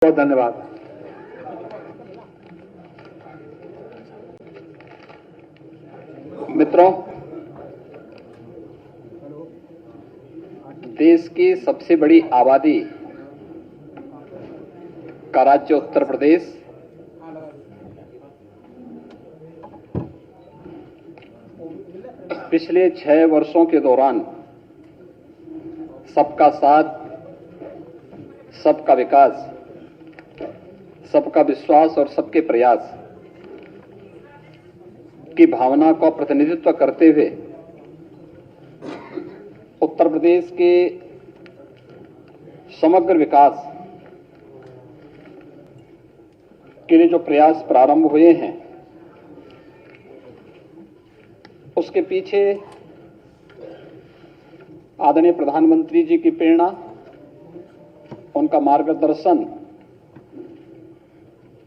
बहुत धन्यवाद। मित्रों, देश की सबसे बड़ी आबादी का राज्य उत्तर प्रदेश पिछले 6 वर्षों के दौरान सबका साथ, सबका विकास, सबका विश्वास और सबके प्रयास की भावना का प्रतिनिधित्व करते हुए उत्तर प्रदेश के समग्र विकास के लिए जो प्रयास प्रारंभ हुए हैं, उसके पीछे आदरणीय प्रधानमंत्री जी की प्रेरणा, उनका मार्गदर्शन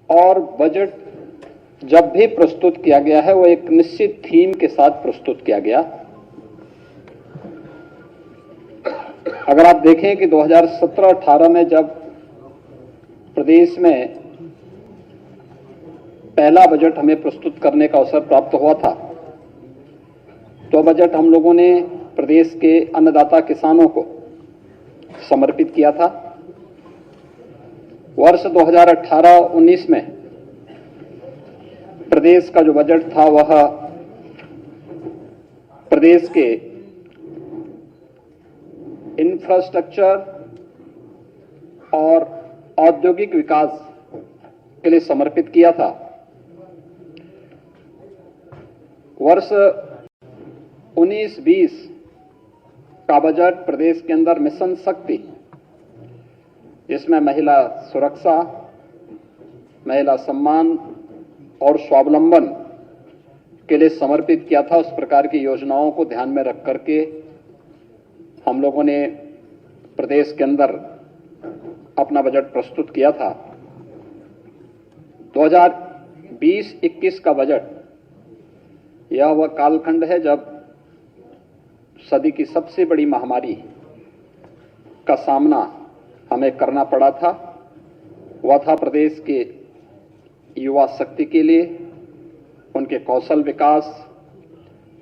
और बजट जब भी प्रस्तुत किया गया है वो एक निश्चित थीम के साथ प्रस्तुत किया गया। अगर आप देखें कि 2017-18 में जब प्रदेश में पहला बजट हमें प्रस्तुत करने का अवसर प्राप्त हुआ था, तो बजट हम लोगों ने प्रदेश के अन्नदाता किसानों को समर्पित किया था। वर्ष 2018-19 में प्रदेश का जो बजट था वह प्रदेश के इंफ्रास्ट्रक्चर और औद्योगिक विकास के लिए समर्पित किया था। वर्ष 19-20 का बजट प्रदेश के अंदर मिशन शक्ति, जिसमें महिला सुरक्षा, महिला सम्मान और स्वावलंबन के लिए समर्पित किया था। उस प्रकार की योजनाओं को ध्यान में रख करके हम लोगों ने प्रदेश के अंदर अपना बजट प्रस्तुत किया था। 2020-21 का बजट यह वह कालखंड है जब सदी की सबसे बड़ी महामारी का सामना हमें करना पड़ा था। वह था प्रदेश के युवा शक्ति के लिए, उनके कौशल विकास,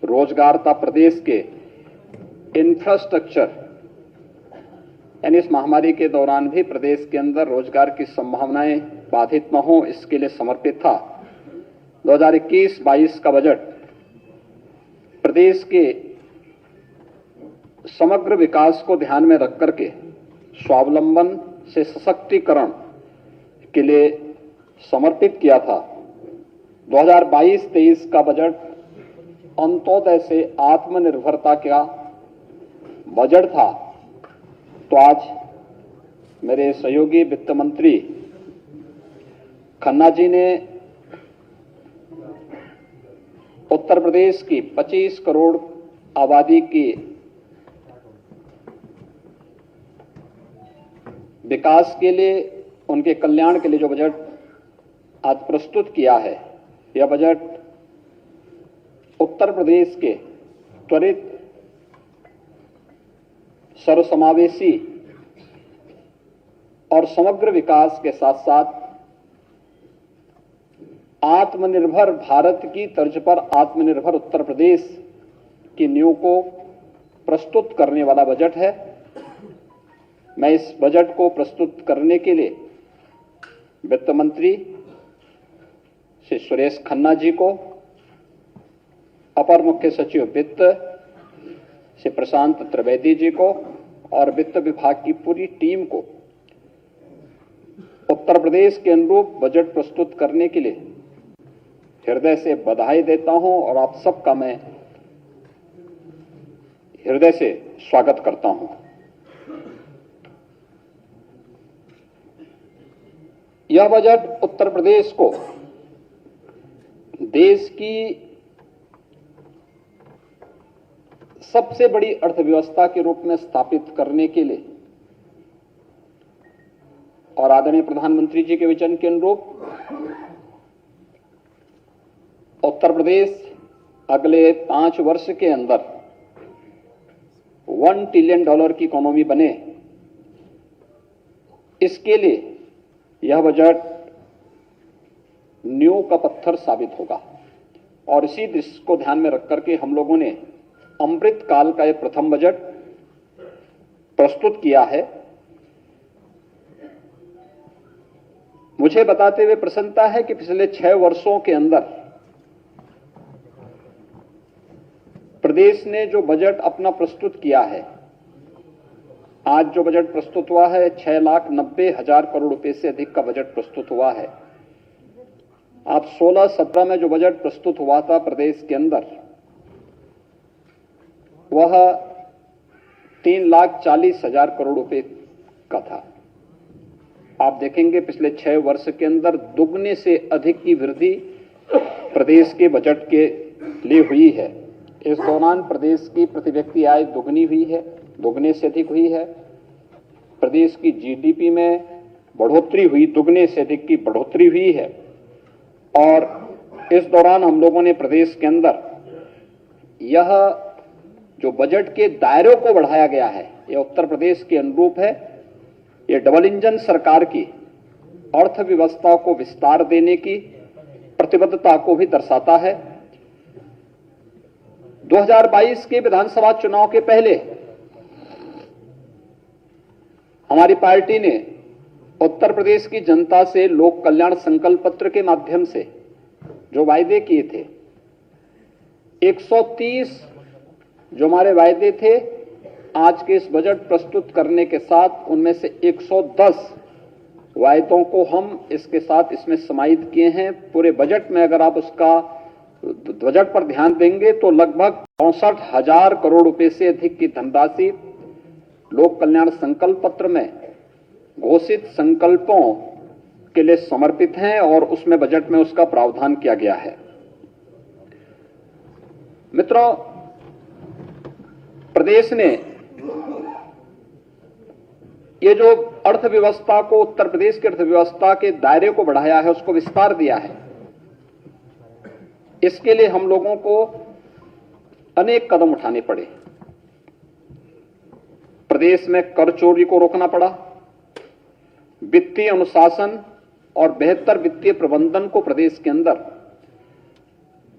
रोजगार था, प्रदेश के इंफ्रास्ट्रक्चर, यानी इस महामारी के दौरान भी प्रदेश के अंदर रोजगार की संभावनाएं बाधित न हो, इसके लिए समर्पित था। 2021-22 का बजट प्रदेश के समग्र विकास को ध्यान में रख करके स्वावलंबन से सशक्तिकरण के लिए समर्पित किया था। 2022-23 का बजट अंत्योदय से आत्मनिर्भरता का बजट था। तो आज मेरे सहयोगी वित्त मंत्री खन्ना जी ने उत्तर प्रदेश की 25 करोड़ आबादी की विकास के लिए, उनके कल्याण के लिए जो बजट आज प्रस्तुत किया है, यह बजट उत्तर प्रदेश के त्वरित, सर्वसमावेशी और समग्र विकास के साथ साथ आत्मनिर्भर भारत की तर्ज पर आत्मनिर्भर उत्तर प्रदेश की नींव को प्रस्तुत करने वाला बजट है। मैं इस बजट को प्रस्तुत करने के लिए वित्त मंत्री श्री सुरेश खन्ना जी को, अपर मुख्य सचिव वित्त श्री प्रशांत त्रिवेदी जी को और वित्त विभाग की पूरी टीम को उत्तर प्रदेश के अनुरूप बजट प्रस्तुत करने के लिए हृदय से बधाई देता हूं और आप सबका मैं हृदय से स्वागत करता हूं। यह बजट उत्तर प्रदेश को देश की सबसे बड़ी अर्थव्यवस्था के रूप में स्थापित करने के लिए और आदरणीय प्रधानमंत्री जी के विजन के अनुरूप उत्तर प्रदेश अगले 5 वर्ष के अंदर $1 ट्रिलियन की इकोनॉमी बने, इसके लिए यह बजट नींव का पत्थर साबित होगा और इसी दृश्य को ध्यान में रख करके हम लोगों ने अमृत काल का यह प्रथम बजट प्रस्तुत किया है। मुझे बताते हुए प्रसन्नता है कि पिछले 6 वर्षों के अंदर प्रदेश ने जो बजट अपना प्रस्तुत किया है, आज जो बजट प्रस्तुत हुआ है 6,90,000 करोड़ रुपए से अधिक का बजट प्रस्तुत हुआ है। आप 16-17 में जो बजट प्रस्तुत हुआ था प्रदेश के अंदर, वह 3,40,000 करोड़ रुपए का था। आप देखेंगे पिछले 6 वर्ष के अंदर दुगने से अधिक की वृद्धि प्रदेश के बजट के लिए हुई है। इस दौरान प्रदेश की प्रति व्यक्ति आय दुगनी हुई है, दुगने से अधिक हुई है। प्रदेश की जीडीपी में बढ़ोतरी हुई, दुगने से अधिक की बढ़ोतरी हुई है। और इस दौरान हम लोगों ने प्रदेश के अंदर यह जो बजट के दायरों को बढ़ाया गया है, यह उत्तर प्रदेश के अनुरूप है। यह डबल इंजन सरकार की अर्थव्यवस्था को विस्तार देने की प्रतिबद्धता को भी दर्शाता है। 2022 के विधानसभा चुनाव के पहले हमारी पार्टी ने उत्तर प्रदेश की जनता से लोक कल्याण संकल्प पत्र के माध्यम से जो वायदे किए थे, 130 जो हमारे वायदे थे, आज के इस बजट प्रस्तुत करने के साथ उनमें से 110 वायदों को हम इसके साथ इसमें समाहित किए हैं। पूरे बजट में अगर आप उसका बजट पर ध्यान देंगे तो लगभग 64,000 करोड़ रुपए से अधिक की धनराशि लोक कल्याण संकल्प पत्र में घोषित संकल्पों के लिए समर्पित हैं और उसमें बजट में उसका प्रावधान किया गया है। मित्रों, प्रदेश ने ये जो अर्थव्यवस्था को, उत्तर प्रदेश की अर्थव्यवस्था के दायरे को बढ़ाया है, उसको विस्तार दिया है। इसके लिए हम लोगों को अनेक कदम उठाने पड़े। प्रदेश में कर चोरी को रोकना पड़ा, वित्तीय अनुशासन और बेहतर वित्तीय प्रबंधन को प्रदेश के अंदर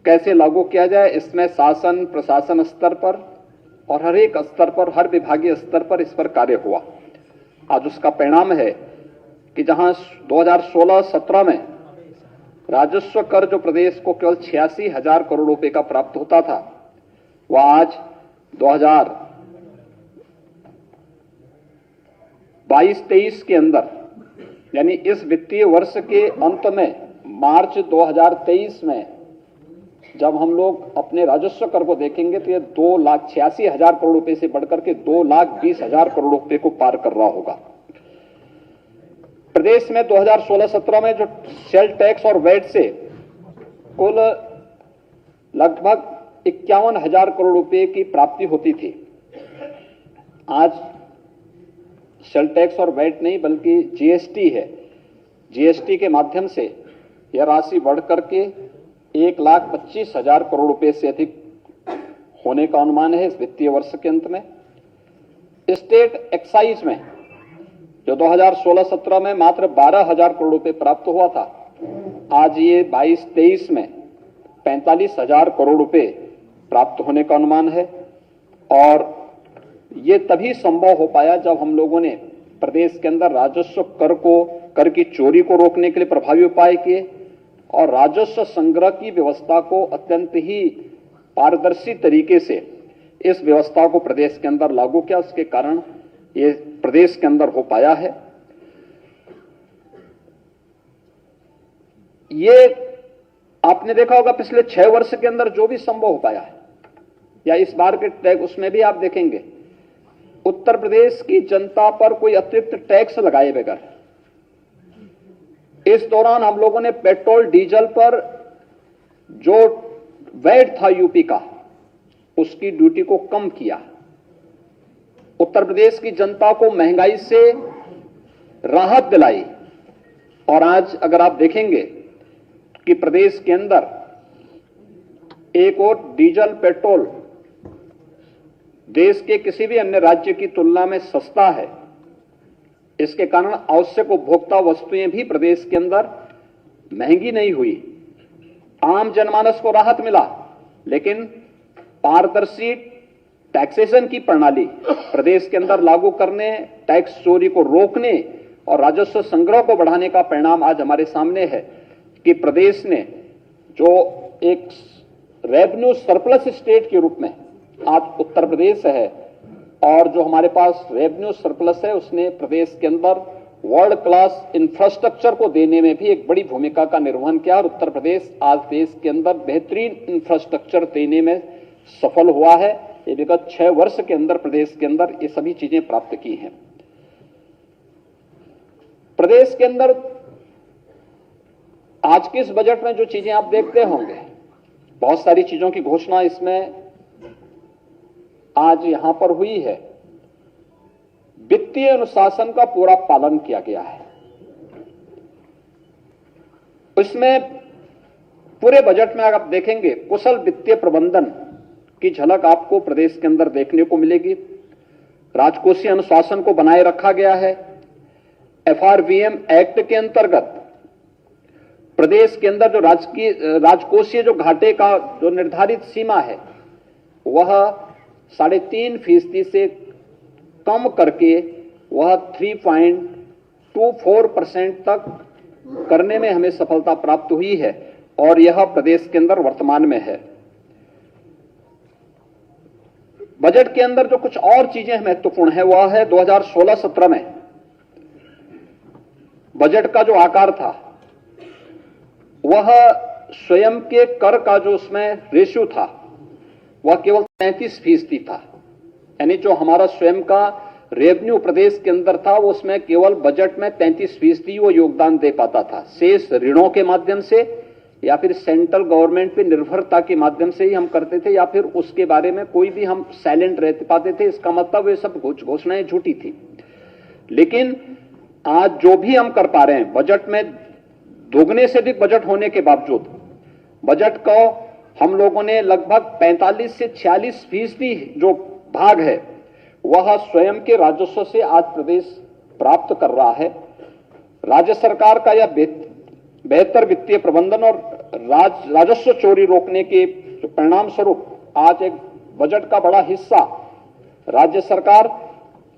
कैसे लागू किया जाए, इसमें शासन प्रशासन स्तर पर और हर एक स्तर पर, हर विभागीय स्तर पर इस पर कार्य हुआ। आज उसका परिणाम है कि जहां 2016-17 में राजस्व कर जो प्रदेश को केवल 86,000 करोड़ रुपए का प्राप्त होता था, वह आज 2022-23 के अंदर, यानी इस वित्तीय वर्ष के अंत में मार्च 2023 में जब हम लोग अपने राजस्व कर को देखेंगे तो यह 2,86,000 करोड़ रुपए से बढ़कर के 2,20,000 करोड़ रुपए को पार कर रहा होगा। प्रदेश में 2016-17 में जो सेल टैक्स और वैट से कुल लगभग 51,000 करोड़ रुपए की प्राप्ति होती थी, आज सेल टैक्स और वैट नहीं बल्कि जीएसटी है। जीएसटी के माध्यम से यह राशि बढ़कर के 1,25,000 करोड़ रुपए से अधिक होने का अनुमान है इस वित्तीय वर्ष के अंत में। स्टेट एक्साइज में जो 2016-17 में मात्र 12,000 करोड़ रुपए प्राप्त हुआ था, आज ये 22-23 में 45,000 करोड़ रुपए प्राप्त होने का अनुमान है। और ये तभी संभव हो पाया जब हम लोगों ने प्रदेश के अंदर राजस्व कर की चोरी को रोकने के लिए प्रभावी उपाय किए और राजस्व संग्रह की व्यवस्था को अत्यंत ही पारदर्शी तरीके से इस व्यवस्था को प्रदेश के अंदर लागू किया। उसके कारण ये प्रदेश के अंदर हो पाया है। ये आपने देखा होगा पिछले 6 वर्ष के अंदर जो भी संभव हो पाया है, या इस बार के टैक्स, उसमें भी आप देखेंगे उत्तर प्रदेश की जनता पर कोई अतिरिक्त टैक्स लगाए बगैर इस दौरान हम लोगों ने पेट्रोल डीजल पर जो वैट था यूपी का, उसकी ड्यूटी को कम किया। उत्तर प्रदेश की जनता को महंगाई से राहत दिलाई। और आज अगर आप देखेंगे कि प्रदेश के अंदर एक और डीजल पेट्रोल देश के किसी भी अन्य राज्य की तुलना में सस्ता है, इसके कारण आवश्यक उपभोक्ता वस्तुएं भी प्रदेश के अंदर महंगी नहीं हुई, आम जनमानस को राहत मिला, लेकिन पारदर्शी टैक्सेशन की प्रणाली प्रदेश के अंदर लागू करने, टैक्स चोरी को रोकने और राजस्व संग्रह को बढ़ाने का परिणाम आज हमारे सामने है कि प्रदेश ने जो एक रेवेन्यू सरप्लस स्टेट के रूप में आज उत्तर प्रदेश है, और जो हमारे पास रेवेन्यू सरप्लस है उसने प्रदेश के अंदर वर्ल्ड क्लास इंफ्रास्ट्रक्चर को देने में भी एक बड़ी भूमिका का निर्वहन किया और उत्तर प्रदेश आज देश के अंदर बेहतरीन इंफ्रास्ट्रक्चर देने में सफल हुआ है। ये विगत 6 वर्ष के अंदर प्रदेश के अंदर ये सभी चीजें प्राप्त की हैं। प्रदेश के अंदर आज के इस बजट में जो चीजें आप देखते होंगे, बहुत सारी चीजों की घोषणा इसमें आज यहां पर हुई है। वित्तीय अनुशासन का पूरा पालन किया गया है। इसमें पूरे बजट में अगर आप देखेंगे कुशल वित्तीय प्रबंधन की झलक आपको प्रदेश के अंदर देखने को मिलेगी। राजकोषीय अनुशासन को बनाए रखा गया है। एफआरवीएम एक्ट के अंतर्गत प्रदेश के अंदर जो राजकोषीय जो घाटे का जो निर्धारित सीमा है वह 3.5% से कम करके वह 3.24% तक करने में हमें सफलता प्राप्त हुई है और यह प्रदेश के अंदर वर्तमान में है। बजट के अंदर जो कुछ और चीजें महत्वपूर्ण है वह है 2016-17 में बजट का जो आकार था वह स्वयं के कर का जो उसमें रेशियो था वह केवल 33% था। यानी जो हमारा स्वयं का रेवेन्यू प्रदेश के अंदर था वो उसमें केवल बजट में 33% वो योगदान दे पाता था। शेष ऋणों के माध्यम से या फिर सेंट्रल गवर्नमेंट पे निर्भरता के माध्यम से ही हम करते थे या फिर उसके बारे में कोई भी हम साइलेंट रह पाते थे। इसका मतलब ये सब घोषणाएं झूठी थी। लेकिन आज जो भी हम कर पा रहे हैं, बजट में दोगुने से अधिक बजट होने के बावजूद बजट को हम लोगों ने लगभग 45 से 46% जो भाग है वह स्वयं के राजस्व से आज प्रदेश प्राप्त कर रहा है। राज्य सरकार का यह बेहतर वित्तीय प्रबंधन और राजस्व चोरी रोकने के परिणाम स्वरूप आज एक बजट का बड़ा हिस्सा राज्य सरकार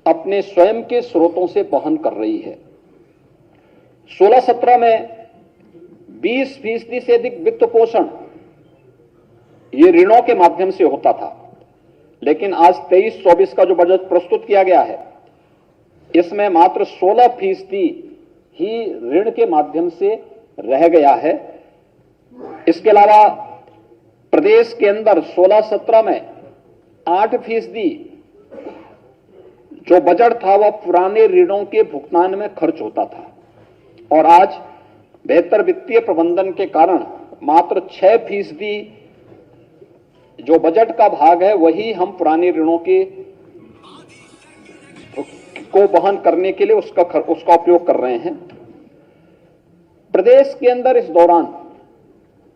अपने स्वयं के स्रोतों से वहन कर रही है। 16-17 में 20% से अधिक वित्त पोषण ये ऋणों के माध्यम से होता था, लेकिन आज 23-24 का जो बजट प्रस्तुत किया गया है इसमें मात्र 16% ही ऋण के माध्यम से रह गया है। इसके अलावा प्रदेश के अंदर 16-17 में 8% जो बजट था वह पुराने ऋणों के भुगतान में खर्च होता था और आज बेहतर वित्तीय प्रबंधन के कारण मात्र 6% जो बजट का भाग है वही हम पुराने ऋणों के को वहन करने के लिए उसका उपयोग कर रहे हैं। प्रदेश के अंदर इस दौरान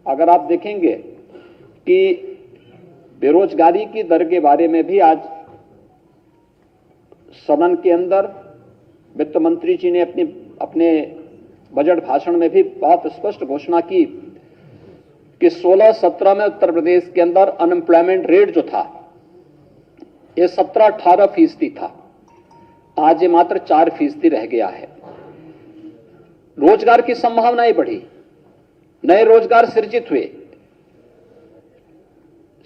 अगर आप देखेंगे कि बेरोजगारी की दर के बारे में भी आज सदन के अंदर वित्त मंत्री जी ने अपने बजट भाषण में भी बहुत स्पष्ट घोषणा की कि 16-17 में उत्तर प्रदेश के अंदर अनएम्प्लॉयमेंट रेट जो था ये 17-18% था, आज ये मात्र 4% रह गया है। रोजगार की संभावनाएं बढ़ी, नए रोजगार सृजित हुए।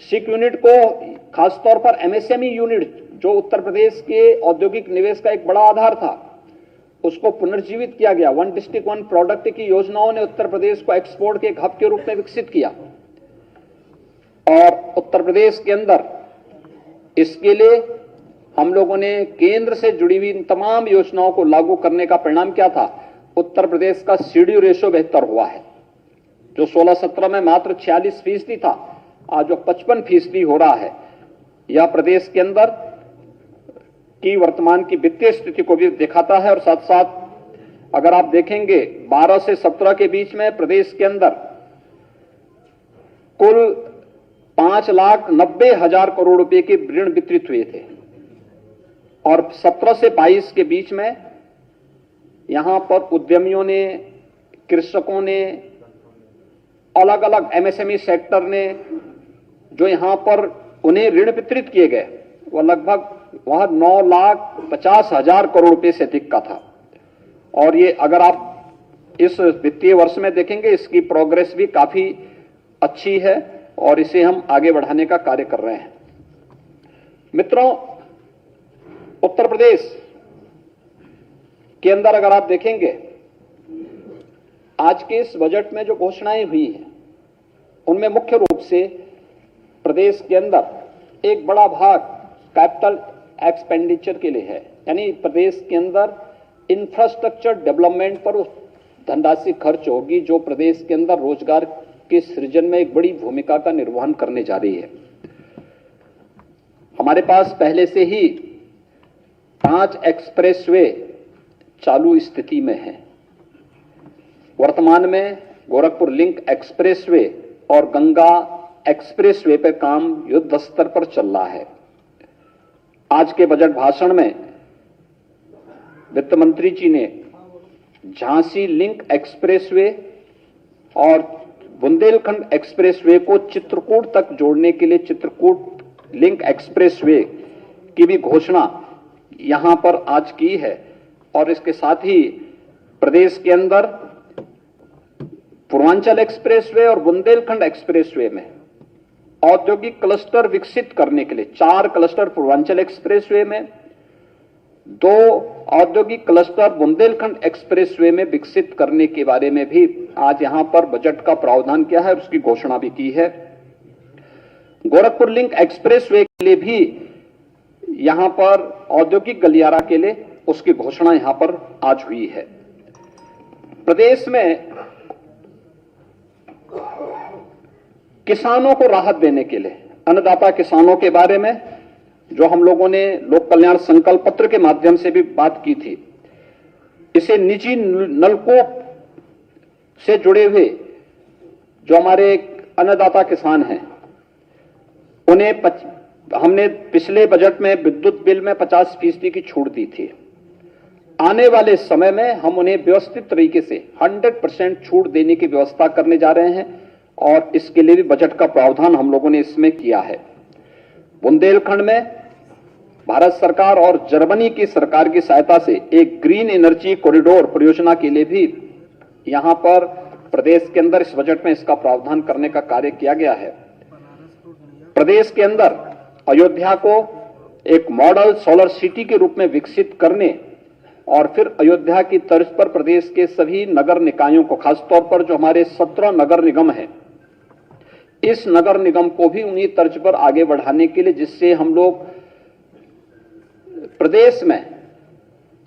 सिक यूनिट को खासतौर पर एमएसएमई यूनिट जो उत्तर प्रदेश के औद्योगिक निवेश का एक बड़ा आधार था उसको पुनर्जीवित किया गया। 1 डिस्ट्रिक्ट 1 प्रोडक्ट की योजनाओं ने उत्तर प्रदेश को एक्सपोर्ट के एक हब के रूप में विकसित किया और उत्तर प्रदेश के अंदर इसके लिए हम लोगों ने केंद्र से जुड़ी हुई इन तमाम योजनाओं को लागू करने का परिणाम क्या था, उत्तर प्रदेश का सीडी रेशो बेहतर हुआ है। जो 16-17 में मात्र 46% था आज जो 55% हो रहा है। यह प्रदेश के अंदर की वर्तमान की वित्तीय स्थिति को भी दिखाता है और साथ साथ अगर आप देखेंगे 12 से 17 के बीच में प्रदेश के अंदर कुल 5,90,000 करोड़ रुपए के ऋण वितरित हुए थे और 17 से 22 के बीच में यहां पर उद्यमियों ने, कृषकों ने, अलग अलग एमएसएमई सेक्टर ने जो यहां पर उन्हें ऋण वितरित किए गए वह लगभग 9,50,000 करोड़ रुपए से अधिक का था। और ये अगर आप इस वित्तीय वर्ष में देखेंगे इसकी प्रोग्रेस भी काफी अच्छी है और इसे हम आगे बढ़ाने का कार्य कर रहे हैं। मित्रों, उत्तर प्रदेश के अंदर अगर आप देखेंगे आज के इस बजट में जो घोषणाएं हुई हैं उनमें मुख्य रूप से प्रदेश के अंदर एक बड़ा भाग कैपिटल एक्सपेंडिचर के लिए है, यानी प्रदेश के अंदर इंफ्रास्ट्रक्चर डेवलपमेंट पर धनराशि खर्च होगी जो प्रदेश के अंदर रोजगार के सृजन में एक बड़ी भूमिका का निर्वहन करने जा रही है। हमारे पास पहले से ही 5 एक्सप्रेसवे चालू स्थिति में है। वर्तमान में गोरखपुर लिंक एक्सप्रेसवे और गंगा एक्सप्रेसवे पर काम युद्ध स्तर पर चल रहा है। आज के बजट भाषण में वित्त मंत्री जी ने झांसी लिंक एक्सप्रेसवे और बुंदेलखंड एक्सप्रेसवे को चित्रकूट तक जोड़ने के लिए चित्रकूट लिंक एक्सप्रेसवे की भी घोषणा यहां पर आज की है। और इसके साथ ही प्रदेश के अंदर पूर्वांचल एक्सप्रेसवे और बुंदेलखंड एक्सप्रेसवे में औद्योगिक क्लस्टर विकसित करने के लिए 4 क्लस्टर पूर्वांचल एक्सप्रेसवे में, 2 औद्योगिक क्लस्टर बुंदेलखंड एक्सप्रेसवे में विकसित करने के बारे में भी आज यहां पर बजट का प्रावधान किया है और उसकी घोषणा भी की है। गोरखपुर लिंक एक्सप्रेसवे के लिए भी यहां पर औद्योगिक गलियारा के लिए उसकी घोषणा यहां पर आज हुई है। प्रदेश में किसानों को राहत देने के लिए अन्नदाता किसानों के बारे में जो हम लोगों ने लोक कल्याण संकल्प पत्र के माध्यम से भी बात की थी, इसे निजी नलकूप से जुड़े हुए जो हमारे अन्नदाता किसान हैं उन्हें हमने पिछले बजट में विद्युत बिल में 50% की छूट दी थी। आने वाले समय में हम उन्हें व्यवस्थित तरीके से 100% छूट देने की व्यवस्था करने जा रहे हैं और इसके लिए भी बजट का प्रावधान हम लोगों ने इसमें किया है। बुंदेलखंड में भारत सरकार और जर्मनी की सरकार की सहायता से एक ग्रीन एनर्जी कॉरिडोर परियोजना के लिए भी यहां पर प्रदेश के अंदर इस बजट में इसका प्रावधान करने का कार्य किया गया है। प्रदेश के अंदर अयोध्या को एक मॉडल सोलर सिटी के रूप में विकसित करने और फिर अयोध्या की तर्ज पर प्रदेश के सभी नगर निकायों को, खासतौर पर जो हमारे 17 नगर निगम हैं, इस नगर निगम को भी उन्हीं तर्ज पर आगे बढ़ाने के लिए जिससे हम लोग प्रदेश में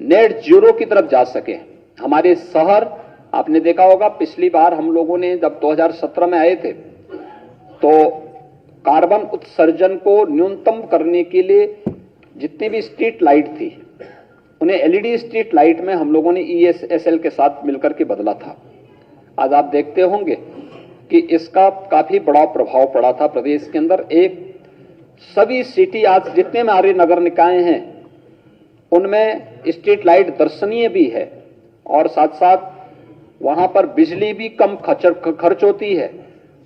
नेट जीरो की तरफ जा सके। हमारे शहर, आपने देखा होगा पिछली बार हम लोगों ने जब 2017 में आए थे तो कार्बन उत्सर्जन को न्यूनतम करने के लिए जितनी भी स्ट्रीट लाइट थी उन्हें एलईडी स्ट्रीट लाइट में हम लोगों ने ईएसएसएल के साथ मिलकर के बदला था। आज आप देखते होंगे कि इसका काफी बड़ा प्रभाव पड़ा था प्रदेश के अंदर। एक सभी सिटी आज जितने हमारे नगर निकाय हैं उनमें स्ट्रीट लाइट दर्शनीय भी है और साथ साथ वहां पर बिजली भी कम खर्च होती है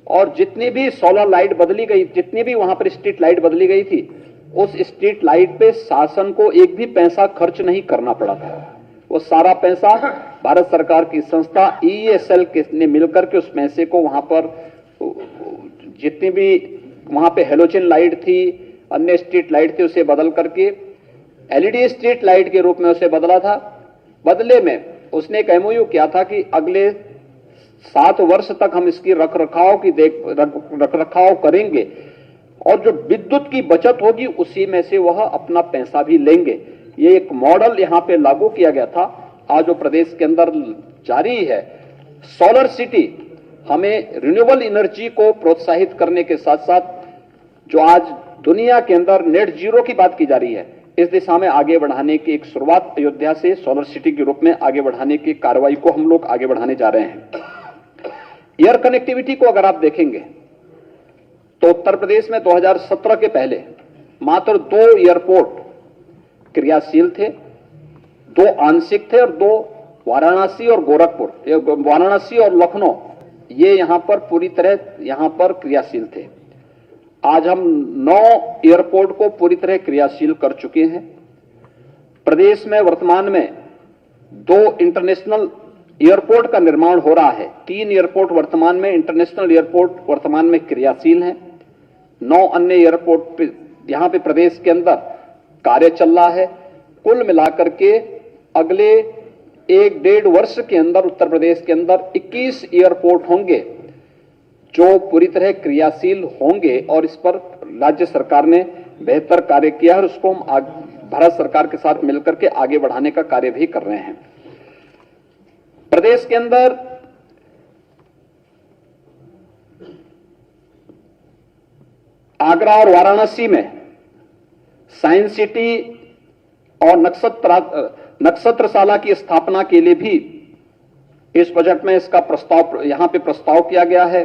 और जितनी भी सोलर लाइट बदली गई, जितनी भी वहां पर स्ट्रीट लाइट बदली गई थी उस स्ट्रीट लाइट पे शासन को एक भी पैसा खर्च नहीं करना पड़ा था। वो सारा पैसा भारत सरकार की संस्था ईएसएल ने मिलकर के उस पैसे को वहां पर जितनी भी वहां पे हेलोजन लाइट थी, अन्य स्ट्रीट लाइट थी, उसे बदल करके एलईडी स्ट्रीट लाइट के रूप में उसे बदला था। बदले में उसने एक एमओयू किया था कि अगले 7 वर्ष तक हम इसकी रखरखाव करेंगे और जो विद्युत की बचत होगी उसी में से वह अपना पैसा भी लेंगे। ये एक मॉडल यहां पे लागू किया गया था, आज जो प्रदेश के अंदर जारी है। सोलर सिटी हमें रिन्यूएबल एनर्जी को प्रोत्साहित करने के साथ साथ जो आज दुनिया के अंदर नेट जीरो की बात की जा रही है, इस दिशा में आगे बढ़ाने की एक शुरुआत अयोध्या से सोलर सिटी के रूप में आगे बढ़ाने की कार्रवाई को हम लोग आगे बढ़ाने जा रहे हैं। एयर कनेक्टिविटी को अगर आप देखेंगे तो उत्तर प्रदेश में 2017 के पहले मात्र 2 एयरपोर्ट क्रियाशील थे, 2 आंशिक थे और 2 वाराणसी और गोरखपुर, वाराणसी और लखनऊ, ये यहां पर पूरी तरह यहां पर क्रियाशील थे। आज हम 9 एयरपोर्ट को पूरी तरह क्रियाशील कर चुके हैं। प्रदेश में वर्तमान में 2 इंटरनेशनल एयरपोर्ट का निर्माण हो रहा है। 3 एयरपोर्ट वर्तमान में, इंटरनेशनल एयरपोर्ट वर्तमान में क्रियाशील हैं। 9 अन्य एयरपोर्ट पे यहां पे प्रदेश के अंदर कार्य चल रहा है। कुल मिलाकर के अगले 1-1.5 वर्ष के अंदर उत्तर प्रदेश के अंदर 21 एयरपोर्ट होंगे जो पूरी तरह क्रियाशील होंगे, और इस पर राज्य सरकार ने बेहतर कार्य किया है और उसको हम भारत सरकार के साथ मिलकर के आगे बढ़ाने का कार्य भी कर रहे हैं। प्रदेश के अंदर आगरा और वाराणसी में साइंस सिटी और नक्षत्रशाला की स्थापना के लिए भी इस बजट में इसका प्रस्ताव यहां पे प्रस्ताव किया गया है।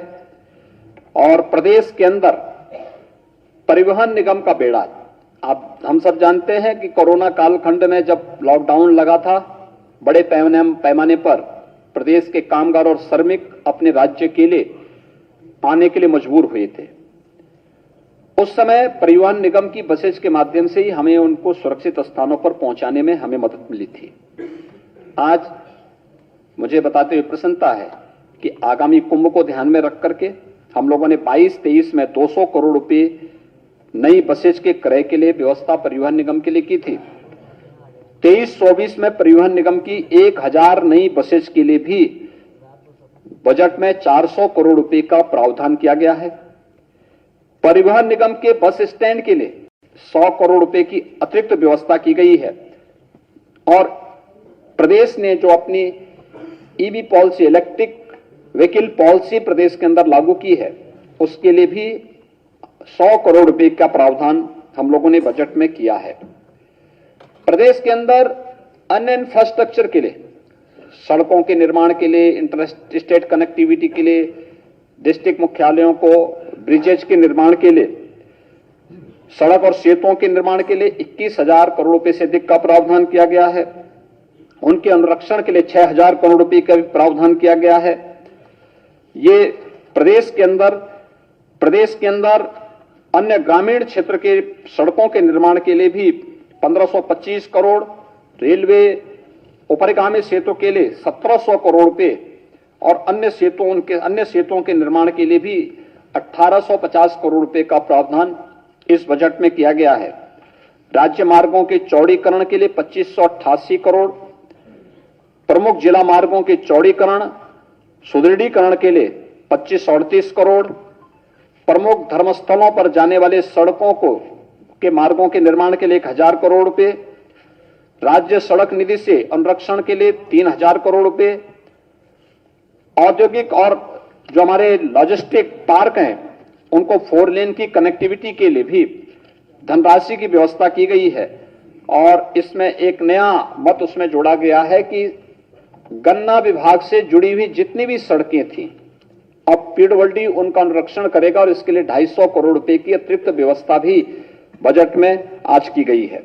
और प्रदेश के अंदर परिवहन निगम का बेड़ा, आप हम सब जानते हैं कि कोरोना कालखंड में जब लॉकडाउन लगा था, बड़े पैमाने पर प्रदेश के कामगार और श्रमिक अपने राज्य के लिए आने के लिए मजबूर हुए थे। उस समय परिवहन निगम की बसेज के माध्यम से ही हमें उनको सुरक्षित स्थानों पर पहुंचाने में हमें मदद मिली थी। आज मुझे बताते हुए प्रसन्नता है कि आगामी कुंभ को ध्यान में रख करके हम लोगों ने 22-23 में 200 करोड़ रुपए नई बसेज के क्रय के लिए व्यवस्था परिवहन निगम के लिए की थी। 23-24 में परिवहन निगम की 1000 नई बसेज के लिए भी बजट में 400 करोड़ रुपए का प्रावधान किया गया है। परिवहन निगम के बस स्टैंड के लिए 100 करोड़ रुपए की अतिरिक्त व्यवस्था की गई है। और प्रदेश ने जो अपनी EV policy, electric vehicle policy प्रदेश के अंदर लागू की है, उसके लिए भी 100 करोड़ रुपए का प्रावधान हम लोगों ने बजट में किया है। प्रदेश के अंदर अन्य इंफ्रास्ट्रक्चर के लिए, सड़कों के निर्माण के लिए, इंटर स्टेट कनेक्टिविटी के लिए, डिस्ट्रिक्ट मुख्यालयों को ब्रिजेज के निर्माण के लिए, सड़क और सेतुओं के निर्माण के लिए 21,000 करोड़ रुपए से अधिक का प्रावधान किया गया है। उनके अनुरक्षण के लिए 6,000 करोड़ रुपए का भी प्रावधान किया गया है। ये प्रदेश के अंदर अन्य ग्रामीण क्षेत्र के सड़कों के निर्माण के लिए भी 1525 करोड़, रेलवे उपरिगामी सेतु के लिए 1700 करोड़ रुपए और अन्य सेतुओं के निर्माण के लिए भी 1850 करोड़ रुपए का प्रावधान इस बजट में किया गया है। राज्य मार्गों के चौड़ीकरण के लिए 2588 करोड़, प्रमुख जिला मार्गों के चौड़ीकरण सुदृढ़ीकरण के लिए 2538 करोड़, प्रमुख धर्मस्थलों पर जाने वाले सड़कों के मार्गों के निर्माण के लिए 1000 करोड़ रुपए, राज्य सड़क निधि से अनुरक्षण के लिए 3000 करोड़ रुपए, औद्योगिक और जो हमारे लॉजिस्टिक पार्क हैं उनको 4 लेन की कनेक्टिविटी के लिए भी धनराशि की व्यवस्था की गई है। और इसमें एक नया मत उसमें जोड़ा गया है कि गन्ना विभाग से जुड़ी हुई जितनी भी सड़कें थी, अब पीडब्ल्यूडी उनका अनुरक्षण करेगा और इसके लिए 250 करोड़ रुपए की अतिरिक्त व्यवस्था भी बजट में आज की गई है।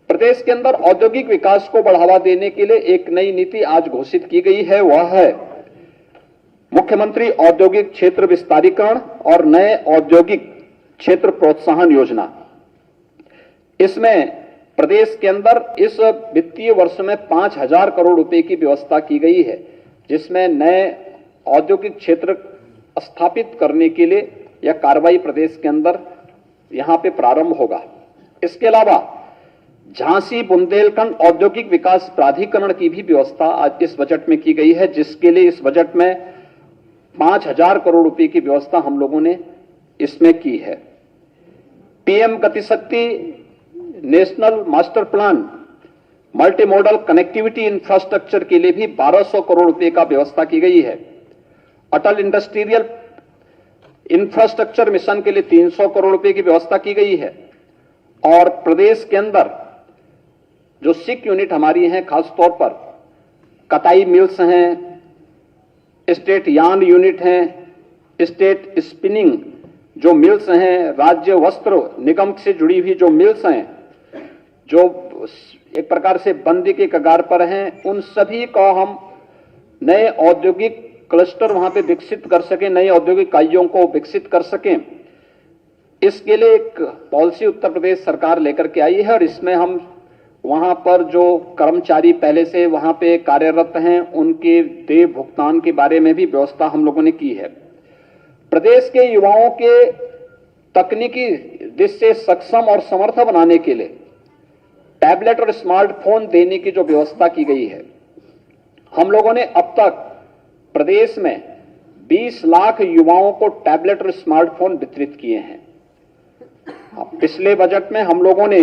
प्रदेश के अंदर औद्योगिक विकास को बढ़ावा देने के लिए एक नई नीति आज घोषित की गई है, वह है मुख्यमंत्री औद्योगिक क्षेत्र विस्तारीकरण और नए औद्योगिक क्षेत्र प्रोत्साहन योजना। इसमें प्रदेश के अंदर इस वित्तीय वर्ष में 5000 करोड़ रुपए की व्यवस्था की गई है, जिसमें नए औद्योगिक क्षेत्र स्थापित करने के लिए यह कार्रवाई प्रदेश के अंदर यहां पे प्रारंभ होगा। इसके अलावा झांसी बुंदेलखंड औद्योगिक विकास प्राधिकरण की भी व्यवस्था आज इस बजट में की गई है, जिसके लिए इस बजट में 5000 करोड़ रुपए की व्यवस्था हम लोगों ने इसमें की है। PM Gatishakti national master plan multi modal connectivity infrastructure के लिए भी 1200 करोड़ रुपए का व्यवस्था की गई है। अटल इंडस्ट्रियल इंफ्रास्ट्रक्चर मिशन के लिए 300 करोड़ रुपए की व्यवस्था की गई है। और प्रदेश के अंदर जो सिक यूनिट हमारी हैं, खासतौर पर कताई मिल्स हैं, स्टेट यार्न यूनिट हैं, स्टेट स्पिनिंग जो मिल्स हैं, राज्य वस्त्र निगम से जुड़ी हुई जो मिल्स हैं, जो एक प्रकार से बंदी के कगार पर हैं, उन सभी को हम नए औद्योगिक क्लस्टर वहां पे विकसित कर सकें, नए औद्योगिक इकाइयों को विकसित कर सकें, इसके लिए एक पॉलिसी उत्तर प्रदेश सरकार लेकर के आई है। और इसमें हम वहां पर जो कर्मचारी पहले से वहां पे कार्यरत हैं उनके देय भुगतान के बारे में भी व्यवस्था हम लोगों ने की है। प्रदेश के युवाओं के तकनीकी दृष्टि से सक्षम और समर्थ बनाने के लिए टैबलेट और स्मार्टफोन देने की जो व्यवस्था की गई है, हम लोगों ने अब तक प्रदेश में 20 लाख युवाओं को टैबलेट और स्मार्टफोन वितरित किए हैं। पिछले बजट में हम लोगों ने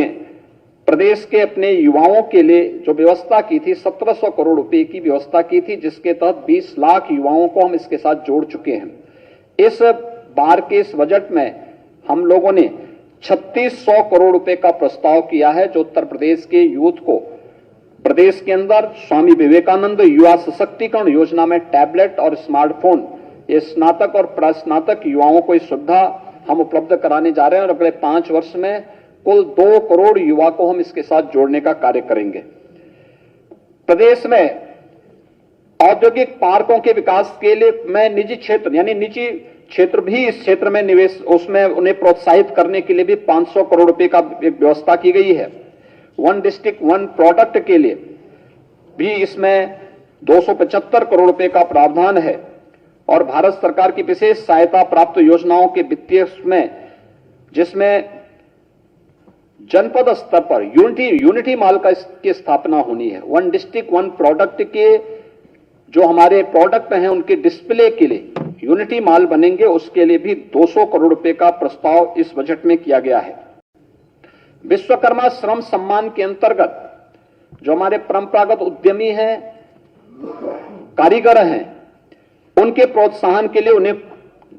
प्रदेश के अपने युवाओं के लिए जो व्यवस्था की थी 1700 करोड़ रुपए की व्यवस्था की थी, जिसके तहत 20 लाख युवाओं को हम इसके साथ जोड़ चुके हैं। इस बार के इस बजट में हम लोगों ने 3600 करोड़ रुपए का प्रस्ताव किया है, जो उत्तर प्रदेश के यूथ को प्रदेश के अंदर स्वामी विवेकानंद युवा सशक्तिकरण योजना में टैबलेट और स्मार्टफोन, ये स्नातक और प्रास्नातक युवाओं को इस सुविधा हम उपलब्ध कराने जा रहे हैं। और अगले 5 वर्ष में कुल 2 करोड़ युवा को हम इसके साथ जोड़ने का कार्य करेंगे। प्रदेश में औद्योगिक पार्कों के विकास के लिए मैं निजी क्षेत्र यानी निजी क्षेत्र भी इस क्षेत्र में निवेश, उसमें उन्हें प्रोत्साहित करने के लिए भी 500 करोड़ रुपए का एक व्यवस्था की गई है। वन डिस्ट्रिक्ट वन प्रोडक्ट के लिए भी इसमें 275 करोड़ रुपए का प्रावधान है। और भारत सरकार की विशेष सहायता प्राप्त योजनाओं के वित्तीय में, जिसमें जनपद स्तर पर यूनिटी मॉल की स्थापना होनी है। वन डिस्ट्रिक्ट वन प्रोडक्ट के जो हमारे प्रोडक्ट हैं उनके डिस्प्ले के लिए यूनिटी मॉल बनेंगे, उसके लिए भी 200 करोड़ रुपए का प्रस्ताव इस बजट में किया गया है। विश्वकर्मा श्रम सम्मान के अंतर्गत जो हमारे परंपरागत उद्यमी हैं, कारीगर हैं, उनके प्रोत्साहन के लिए उन्हें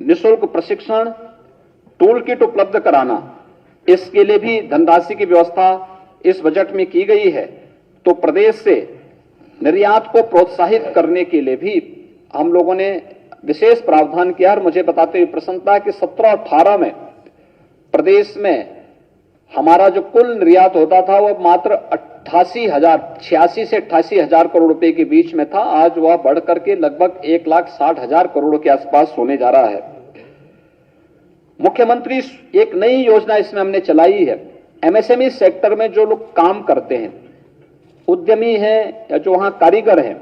निःशुल्क प्रशिक्षण, टूल किट उपलब्ध कराना, इसके लिए भी धनराशि की व्यवस्था इस बजट में की गई है। तो प्रदेश से निर्यात को प्रोत्साहित करने के लिए भी हम लोगों ने विशेष प्रावधान किया। और मुझे बताते हुए प्रसन्नता है कि 17-18 में प्रदेश में हमारा जो कुल निर्यात होता था वह मात्र 86 से 88,000 करोड़ रुपए के बीच में था। आज वह बढ़कर के लगभग 1,60,000 करोड़ के आसपास होने जा रहा है। मुख्यमंत्री एक नई योजना इसमें हमने चलाई है। एमएसएमई सेक्टर में जो लोग काम करते हैं, उद्यमी हैं या जो वहां कारीगर हैं,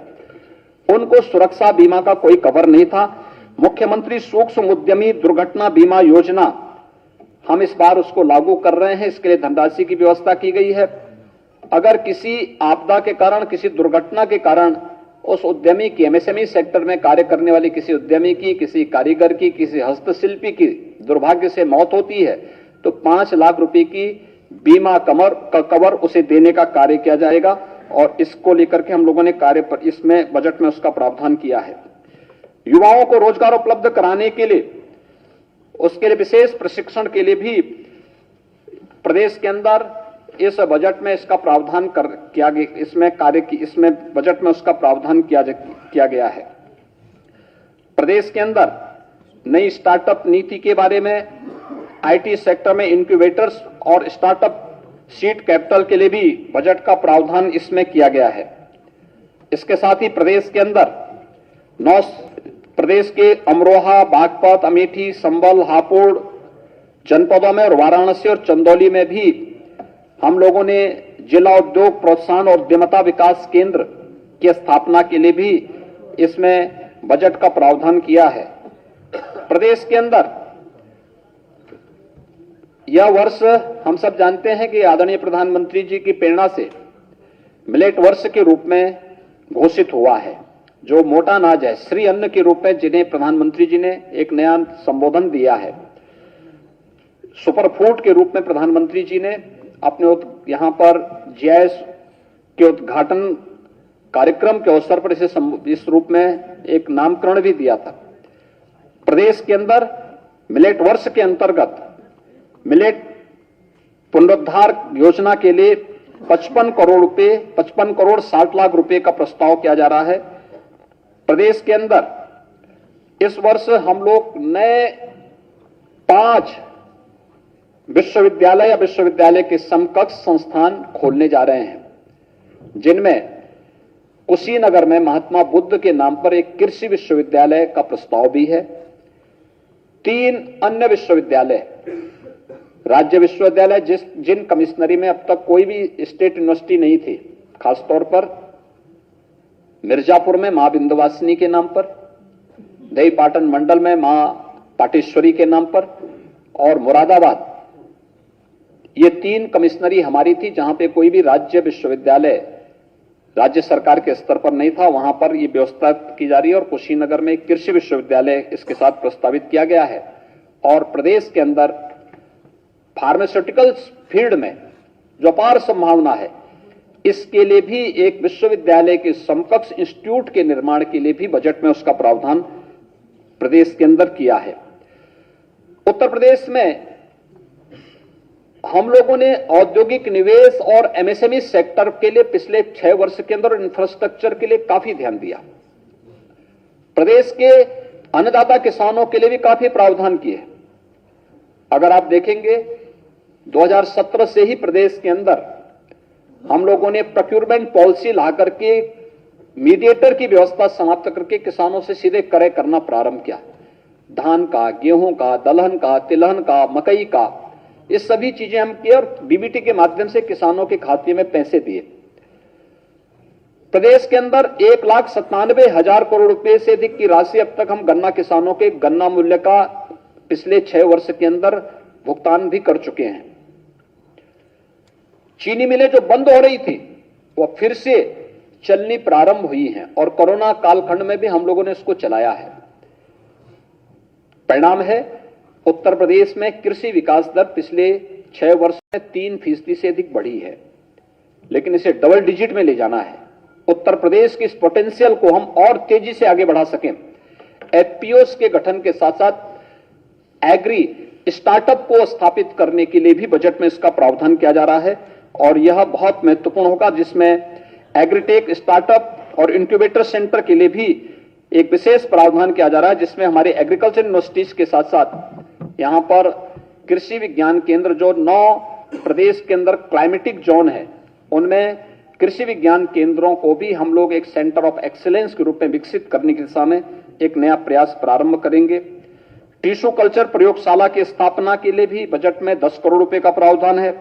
उनको सुरक्षा बीमा का कोई कवर नहीं था। मुख्यमंत्री सूक्ष्म उद्यमी दुर्घटना बीमा योजना हम इस बार उसको लागू कर रहे हैं। इसके लिए धनराशि की व्यवस्था की गई है। अगर किसी आपदा के कारण, किसी दुर्घटना के कारण उस उद्यमी की, एमएसएमई सेक्टर में कार्य करने वाले किसी उद्यमी की, किसी कारीगर की, किसी हस्तशिल्पी की दुर्भाग्य से मौत होती है, तो 5 लाख रुपए की बीमा कवर उसे देने का कार्य किया जाएगा। और इसको लेकर के हम लोगों ने कार्य पर इसमें बजट में उसका प्रावधान किया है। युवाओं को रोजगार उपलब्ध कराने के लिए, उसके लिए विशेष प्रशिक्षण के लिए भी प्रदेश के अंदर इस बजट में इसका प्रावधान किया गया। इसमें बजट में उसका प्रावधान किया गया है। प्रदेश के अंदर नई स्टार्टअप नीति के बारे में, आईटी सेक्टर में इंक्यूबेटर्स और स्टार्टअप सीड कैपिटल के लिए भी बजट का प्रावधान इसमें किया गया है। इसके साथ ही प्रदेश के अंदर प्रदेश के अमरोहा, बागपत, अमेठी, संभल, हापुड़ जनपदों में और वाराणसी और चंदौली में भी हम लोगों ने जिला उद्योग प्रोत्साहन और उद्यमता विकास केंद्र की स्थापना के लिए भी इसमें बजट का प्रावधान किया है। प्रदेश के अंदर यह वर्ष हम सब जानते हैं कि आदरणीय प्रधानमंत्री जी की प्रेरणा से मिलेट वर्ष के रूप में घोषित हुआ है। जो मोटा अनाज है, श्री अन्न के रूप में जिन्हें प्रधानमंत्री जी ने एक नया संबोधन दिया है। सुपर फूड के रूप में प्रधानमंत्री जी ने अपने यहां पर जीआईएस के उद्घाटन कार्यक्रम के अवसर पर इस रूप में एक नामकरण भी दिया था। प्रदेश के अंदर मिलेट वर्ष के अंतर्गत मिलेट पुनरुद्धार योजना के लिए 55 करोड़ 60 लाख रुपए का प्रस्ताव किया जा रहा है। प्रदेश के अंदर इस वर्ष हम लोग नए 5 विश्वविद्यालय या विश्वविद्यालय के समकक्ष संस्थान खोलने जा रहे हैं, जिनमें कुशीनगर में महात्मा बुद्ध के नाम पर एक कृषि विश्वविद्यालय का प्रस्ताव भी है। 3 अन्य विश्वविद्यालय, राज्य विश्वविद्यालय जिन कमिश्नरी में अब तक कोई भी स्टेट यूनिवर्सिटी नहीं थी, खासतौर पर मिर्जापुर में मां विंध्यवासिनी के नाम पर, देवीपाटन मंडल में मां पाटेश्वरी के नाम पर, और मुरादाबाद, ये 3 कमिश्नरी हमारी थी जहां पे कोई भी राज्य विश्वविद्यालय राज्य सरकार के स्तर पर नहीं था। वहां पर यह व्यवस्था की जा रही है और कुशीनगर में एक कृषि विश्वविद्यालय इसके साथ प्रस्तावित किया गया है। और प्रदेश के अंदर फार्मास्यूटिकल्स फील्ड में जो अपार संभावना है, इसके लिए भी एक विश्वविद्यालय के समकक्ष इंस्टीट्यूट के निर्माण के लिए भी बजट में उसका प्रावधान प्रदेश के अंदर किया है। उत्तर प्रदेश में हम लोगों ने औद्योगिक निवेश और एमएसएमई सेक्टर के लिए पिछले 6 वर्ष के अंदर इंफ्रास्ट्रक्चर के लिए काफी ध्यान दिया। प्रदेश के अन्नदाता किसानों के लिए भी काफी प्रावधान किए। अगर आप देखेंगे 2017 से ही प्रदेश के अंदर हम लोगों ने प्रोक्योरमेंट पॉलिसी ला करके मीडिएटर की व्यवस्था समाप्त करके किसानों से सीधे क्रय करना प्रारंभ किया। धान का, गेहूं का, दलहन का, तिलहन का, मकई का, ये सभी चीजें हम किए और डीबीटी के माध्यम से किसानों के खाते में पैसे दिए। प्रदेश के अंदर 1,97,000 करोड़ रुपए से अधिक की राशि अब तक हम गन्ना किसानों के गन्ना मूल्य का पिछले 6 वर्ष के अंदर भुगतान भी कर चुके हैं। चीनी मिलें जो बंद हो रही थी वह फिर से चलनी प्रारंभ हुई हैं और कोरोना कालखंड में भी हम लोगों ने इसको चलाया है। परिणाम है उत्तर प्रदेश में कृषि विकास दर पिछले 6 वर्ष में 3% से अधिक बढ़ी है, लेकिन इसे डबल डिजिट में ले जाना है। उत्तर प्रदेश की इस पोटेंशियल को हम और तेजी से आगे बढ़ा सकें। एफपीओस के गठन के साथ साथ एग्री स्टार्टअप को स्थापित करने के लिए भी बजट में इसका प्रावधान किया जा रहा है और यह बहुत महत्वपूर्ण होगा, जिसमें एग्रीटेक स्टार्टअप और इंक्यूबेटर सेंटर के लिए भी एक विशेष प्रावधान किया जा रहा है, जिसमें हमारे एग्रीकल्चर यूनिवर्सिटीज के साथ साथ यहां पर कृषि विज्ञान केंद्र जो 9 प्रदेश के अंदर क्लाइमेटिक जोन है, उनमें कृषि विज्ञान केंद्रों को भी हम लोग एक सेंटर ऑफ एक्सीलेंस के रूप में विकसित करने की दिशा में एक नया प्रयास प्रारंभ करेंगे। टिश्यू कल्चर प्रयोगशाला की स्थापना के लिए भी बजट में 10 करोड़ रुपए का प्रावधान है।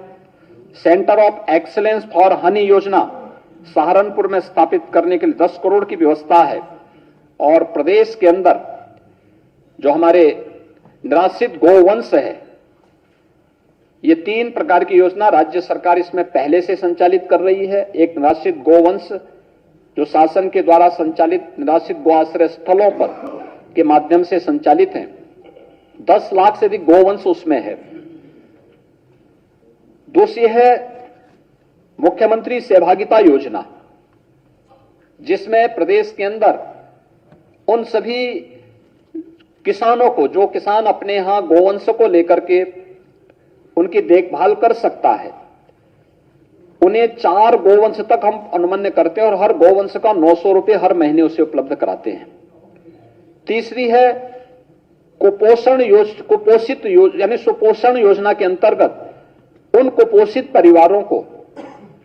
Centre of excellence for Honey योजना सहारनपुर में स्थापित करने के लिए 10 करोड़ की व्यवस्था है। और प्रदेश के अंदर जो हमारे निराश्रित गोवंश है, ये 3 प्रकार की योजना राज्य सरकार इसमें पहले से संचालित कर रही है। एक निराश्रित गोवंश जो शासन के द्वारा संचालित निराश्रित गो आश्रय स्थलों पर के माध्यम से संचालित हैं, 10 लाख से अधिक गोवंश उसमें है। दूसरी है मुख्यमंत्री सहभागिता योजना, जिसमें प्रदेश के अंदर उन सभी किसानों को, जो किसान अपने यहां गोवंश को लेकर के उनकी देखभाल कर सकता है, उन्हें 4 गोवंश तक हम अनुमन्य करते हैं और हर गोवंश का 900 रुपए हर महीने उसे उपलब्ध कराते हैं। तीसरी है कुपोषित यानी सुपोषण योजना के अंतर्गत उन कुपोषित परिवारों को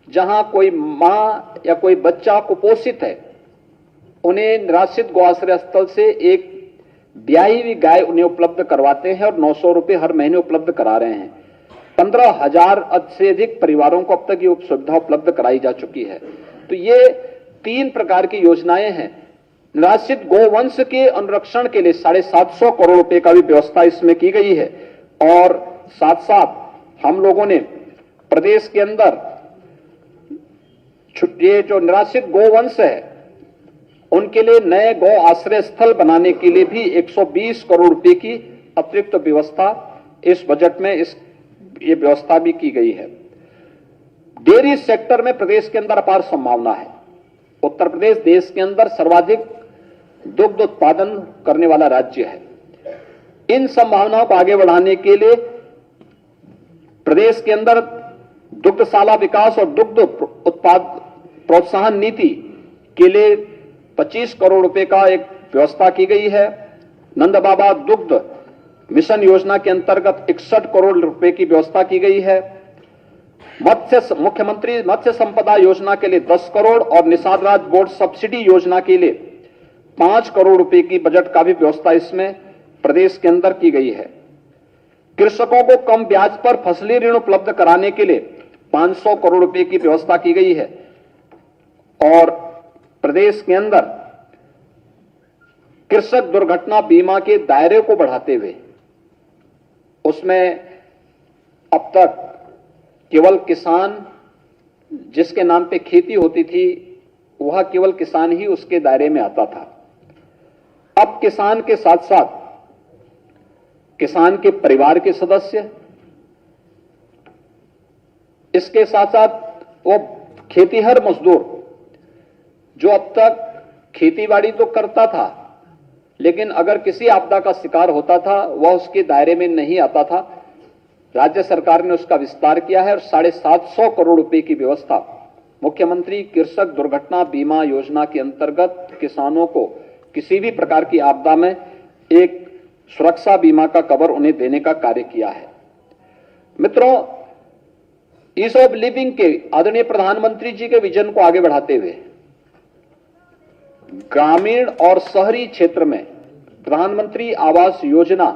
जहां कोई मां या कोई बच्चा कुपोषित है, उन्हें निराश्रित गो आश्रय स्थल से एक ब्याही हुई गाय उन्हें उपलब्ध करवाते हैं और 900 रुपए हर महीने उपलब्ध करा रहे हैं। 15,000 से अधिक परिवारों को अब तक ये सुविधा उपलब्ध कराई जा चुकी है। तो ये 3 प्रकार की योजनाएं हैं। निराश्रित गोवंश के अनुरक्षण के लिए 750 करोड़ रुपए का भी व्यवस्था इसमें की गई है। और साथ साथ हम लोगों ने प्रदेश के अंदर ये जो निराश्रित गोवंश है उनके लिए नए गौ आश्रय स्थल बनाने के लिए भी 120 करोड़ रुपए की अतिरिक्त व्यवस्था इस बजट में ये व्यवस्था भी की गई है। डेयरी सेक्टर में प्रदेश के अंदर अपार संभावना है। उत्तर प्रदेश देश के अंदर सर्वाधिक दुग्ध उत्पादन करने वाला राज्य है। इन संभावनाओं को आगे बढ़ाने के लिए प्रदेश के अंदर दुग्धशाला विकास और दुग्ध उत्पाद प्रोत्साहन नीति के लिए 25 करोड़ रुपए का एक व्यवस्था की गई है। नंद बाबा दुग्ध मिशन योजना के अंतर्गत 61 करोड़ रुपए की व्यवस्था की गई है। मुख्यमंत्री मत्स्य संपदा योजना के लिए 10 करोड़ और निषाद राज बोर्ड सब्सिडी योजना के लिए 5 करोड़ रुपए की बजट का भी व्यवस्था इसमें प्रदेश के अंदर की गई है। कृषकों को कम ब्याज पर फसली ऋण उपलब्ध कराने के लिए 500 करोड़ रुपए की व्यवस्था की गई है और प्रदेश के अंदर कृषक दुर्घटना बीमा के दायरे को बढ़ाते हुए उसमें अब तक केवल किसान जिसके नाम पे खेती होती थी वह केवल किसान ही उसके दायरे में आता था। अब किसान के साथ साथ किसान के परिवार के सदस्य, इसके साथ साथ वो खेतीहर मजदूर जो अब तक खेतीबाड़ी तो करता था लेकिन अगर किसी आपदा का शिकार होता था वह उसके दायरे में नहीं आता था। राज्य सरकार ने उसका विस्तार किया है और 750 करोड़ रुपए की व्यवस्था मुख्यमंत्री कृषक दुर्घटना बीमा योजना के अंतर्गत किसानों को किसी भी प्रकार की आपदा में एक सुरक्षा बीमा का कवर उन्हें देने का कार्य किया है। मित्रों, ईज ऑफ लिविंग के आदरणीय प्रधानमंत्री जी के विजन को आगे बढ़ाते हुए ग्रामीण और शहरी क्षेत्र में प्रधानमंत्री आवास योजना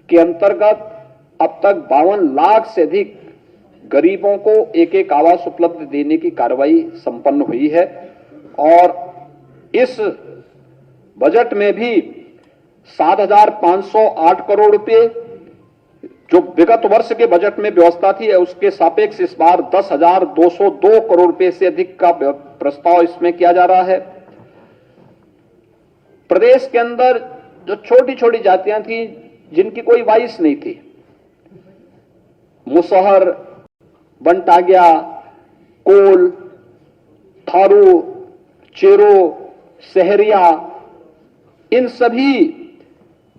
के अंतर्गत अब तक 52 लाख से अधिक गरीबों को एक एक आवास उपलब्ध देने की कार्रवाई संपन्न हुई है और इस बजट में भी 7,508 करोड़ रुपए जो विगत वर्ष के बजट में व्यवस्था थी उसके सापेक्ष इस बार 10,202 करोड़ रुपए से अधिक का प्रस्ताव इसमें किया जा रहा है। प्रदेश के अंदर जो छोटी छोटी जातियां थी जिनकी कोई वाइस नहीं थी, मुसहर, बनटागिया, कोल, थारू, चेरो, सहरिया, इन सभी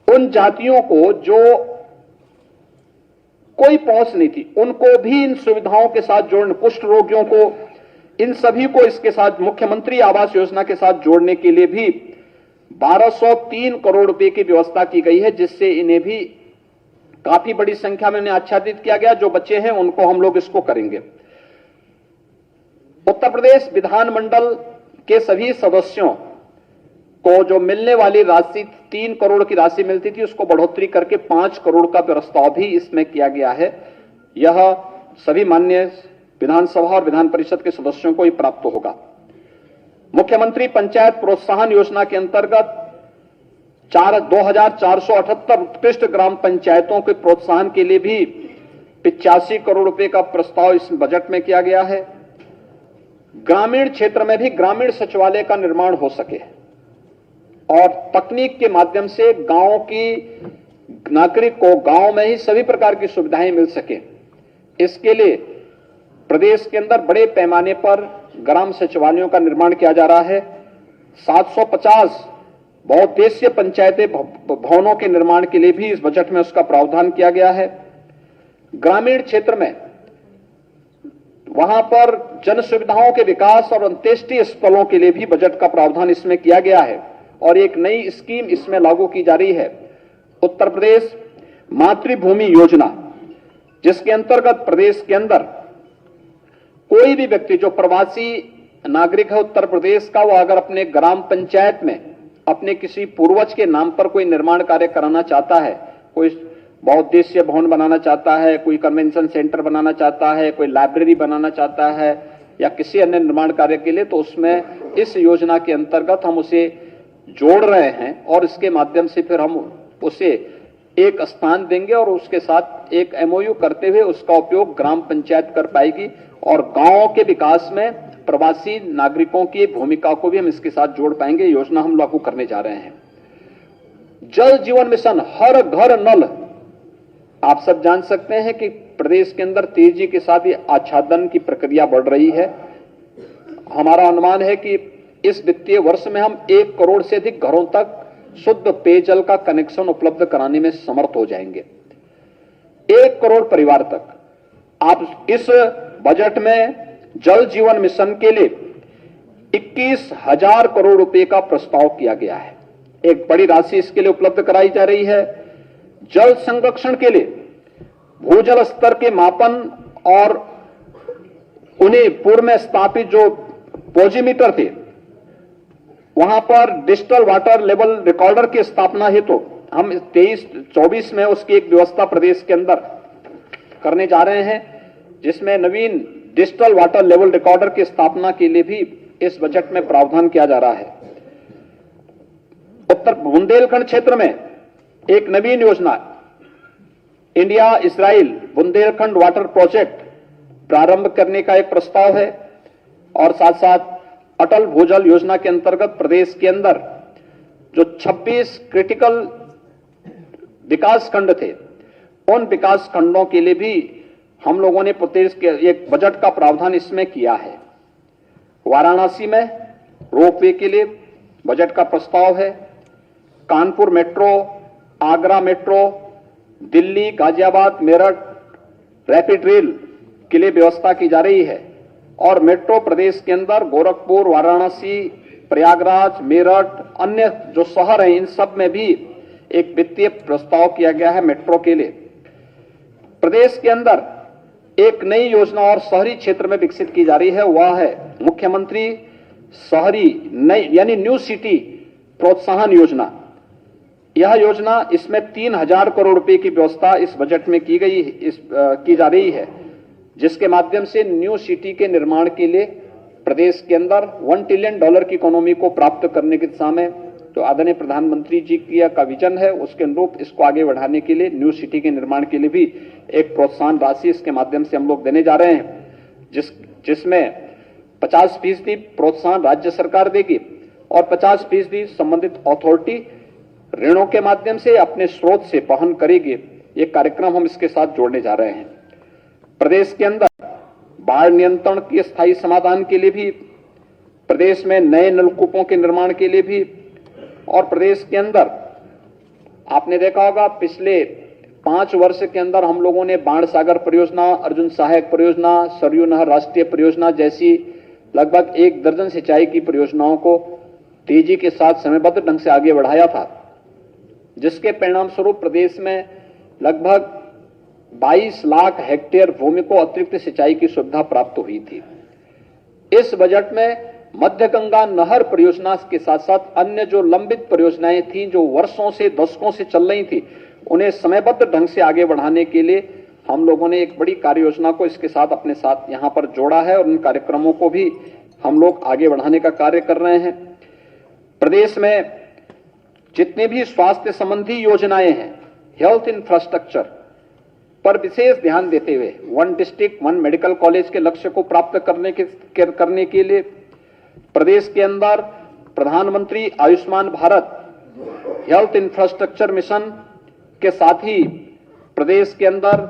उन जातियों को जो कोई पहुंच नहीं थी उनको भी इन सुविधाओं के साथ जोड़ने, कुष्ठ रोगियों को, इन सभी को इसके साथ मुख्यमंत्री आवास योजना के साथ जोड़ने के लिए भी 1203 करोड़ रुपए की व्यवस्था की गई है, जिससे इन्हें भी काफी बड़ी संख्या में इन्हें आच्छादित किया गया। जो बच्चे हैं उनको हम लोग इसको करेंगे। उत्तर प्रदेश विधानमंडल के सभी सदस्यों को जो मिलने वाली राशि 3 करोड़ की राशि मिलती थी उसको बढ़ोतरी करके 5 करोड़ का प्रस्ताव भी इसमें किया गया है। यह सभी माननीय विधानसभा और विधान परिषद के सदस्यों को ही प्राप्त होगा। मुख्यमंत्री पंचायत प्रोत्साहन योजना के अंतर्गत 2,478 उत्कृष्ट ग्राम पंचायतों के प्रोत्साहन के लिए भी 85 करोड़ रुपए का प्रस्ताव इस बजट में किया गया है। ग्रामीण क्षेत्र में भी ग्रामीण सचिवालय का निर्माण हो सके और तकनीक के माध्यम से गांव की नागरिक को गांव में ही सभी प्रकार की सुविधाएं मिल सके, इसके लिए प्रदेश के अंदर बड़े पैमाने पर ग्राम सचिवालयों का निर्माण किया जा रहा है। 750 बहुउद्देशीय पंचायती भवनों के निर्माण के लिए भी इस बजट में उसका प्रावधान किया गया है। ग्रामीण क्षेत्र में वहां पर जन सुविधाओं के विकास और अंत्येष्टि स्थलों के लिए भी बजट का प्रावधान इसमें किया गया है और एक नई स्कीम इसमें लागू की जा रही है, उत्तर प्रदेश मातृभूमि योजना, जिसके अंतर्गत प्रदेश के अंदर कोई भी व्यक्ति जो प्रवासी नागरिक है उत्तर प्रदेश का, वो अगर अपने ग्राम पंचायत में अपने किसी पूर्वज के नाम पर कोई निर्माण कार्य कराना चाहता है, कोई बहुउद्देशीय भवन बनाना चाहता है, कोई कन्वेंशन सेंटर बनाना चाहता है, कोई लाइब्रेरी बनाना चाहता है या किसी अन्य निर्माण कार्य के लिए, तो उसमें इस योजना के अंतर्गत हम उसे जोड़ रहे हैं और इसके माध्यम से फिर हम उसे एक स्थान देंगे और उसके साथ एक एमओयू करते हुए उसका उपयोग ग्राम पंचायत कर पाएगी और गांवों के विकास में प्रवासी नागरिकों की भूमिका को भी हम इसके साथ जोड़ पाएंगे। योजना हम लागू करने जा रहे हैं। जल जीवन मिशन, हर घर नल, आप सब जान सकते हैं कि प्रदेश के अंदर तेजी के साथ ये आच्छादन की प्रक्रिया बढ़ रही है। हमारा अनुमान है कि इस वित्तीय वर्ष में हम 1 करोड़ से अधिक घरों तक शुद्ध पेयजल का कनेक्शन उपलब्ध कराने में समर्थ हो जाएंगे। 1 करोड़ परिवार तक। आप इस बजट में जल जीवन मिशन के लिए 21,000 करोड़ रुपए का प्रस्ताव किया गया है। एक बड़ी राशि इसके लिए उपलब्ध कराई जा रही है। जल संरक्षण के लिए भूजल स्तर के मापन और उन्हें पूर्व में स्थापित जो पोजीमीटर थे वहां पर डिजिटल वाटर लेवल रिकॉर्डर की स्थापना हेतु हम 23-24 में उसकी एक व्यवस्था प्रदेश के अंदर करने जा रहे हैं, जिसमें नवीन डिजिटल वाटर लेवल रिकॉर्डर की स्थापना के लिए भी इस बजट में प्रावधान किया जा रहा है। उत्तर बुंदेलखंड क्षेत्र में एक नवीन योजना India Israel Bundelkhand water project प्रारंभ करने का एक प्रस्ताव है और साथ साथ अटल भूजल योजना के अंतर्गत प्रदेश के अंदर जो 26 क्रिटिकल विकास खंड थे उन विकास खंडों के लिए भी हम लोगों ने प्रदेश के एक बजट का प्रावधान इसमें किया है। वाराणसी में रोपवे के लिए बजट का प्रस्ताव है। Kanpur metro, Agra metro, Delhi, Ghaziabad, Meerut rapid rail के लिए व्यवस्था की जा रही है और मेट्रो प्रदेश के अंदर गोरखपुर, वाराणसी, प्रयागराज, मेरठ, अन्य जो शहर हैं इन सब में भी एक वित्तीय प्रस्ताव किया गया है मेट्रो के लिए। प्रदेश के अंदर एक नई योजना और शहरी क्षेत्र में विकसित की जा रही है, वह है मुख्यमंत्री शहरी नई यानी न्यू सिटी प्रोत्साहन योजना। यह योजना इसमें 3,000 करोड़ रुपए की व्यवस्था इस बजट में की जा रही है, जिसके माध्यम से न्यू सिटी के निर्माण के लिए प्रदेश के अंदर $1 ट्रिलियन की इकोनॉमी को प्राप्त करने की दिशा में जो आदरणीय प्रधानमंत्री जी का विजन है उसके अनुरूप इसको आगे बढ़ाने के लिए न्यू सिटी के निर्माण के लिए भी एक प्रोत्साहन राशि इसके माध्यम से हम लोग देने जा रहे हैं, जिसमें 50% प्रोत्साहन राज्य सरकार देगी और 50% संबंधित अथॉरिटी ऋणों के माध्यम से अपने स्रोत से वहन करेगी। ये कार्यक्रम हम इसके साथ जोड़ने जा रहे हैं। प्रदेश के अंदर बाढ़ नियंत्रण के स्थायी समाधान के लिए भी, प्रदेश में नए नलकूपों के निर्माण के लिए भी और प्रदेश के अंदर आपने देखा होगा पिछले 5 वर्ष के अंदर हम लोगों ने बाण सागर परियोजना, अर्जुन सहायक परियोजना, सरयू नहर राष्ट्रीय परियोजना जैसी लगभग 1 दर्जन सिंचाई की परियोजनाओं को तेजी के साथ समयबद्ध ढंग से आगे बढ़ाया था, जिसके परिणाम स्वरूप प्रदेश में लगभग 22 लाख हेक्टेयर भूमि को अतिरिक्त सिंचाई की सुविधा प्राप्त हुई थी। इस बजट में मध्य गंगा नहर परियोजना के साथ साथ अन्य जो लंबित परियोजनाएं थी जो वर्षों से दशकों से चल रही थी उन्हें समयबद्ध ढंग से आगे बढ़ाने के लिए हम लोगों ने एक बड़ी कार्य योजना को इसके साथ अपने साथ यहां पर जोड़ा है और उन कार्यक्रमों को भी हम लोग आगे बढ़ाने का कार्य कर रहे हैं। प्रदेश में जितने भी स्वास्थ्य संबंधी योजनाएं हैं, हेल्थ इंफ्रास्ट्रक्चर पर विशेष ध्यान देते हुए 1 डिस्ट्रिक्ट 1 मेडिकल कॉलेज के लक्ष्य को प्राप्त करने के लिए प्रदेश के अंदर प्रधानमंत्री Ayushman Bharat health infrastructure mission के साथ ही प्रदेश के अंदर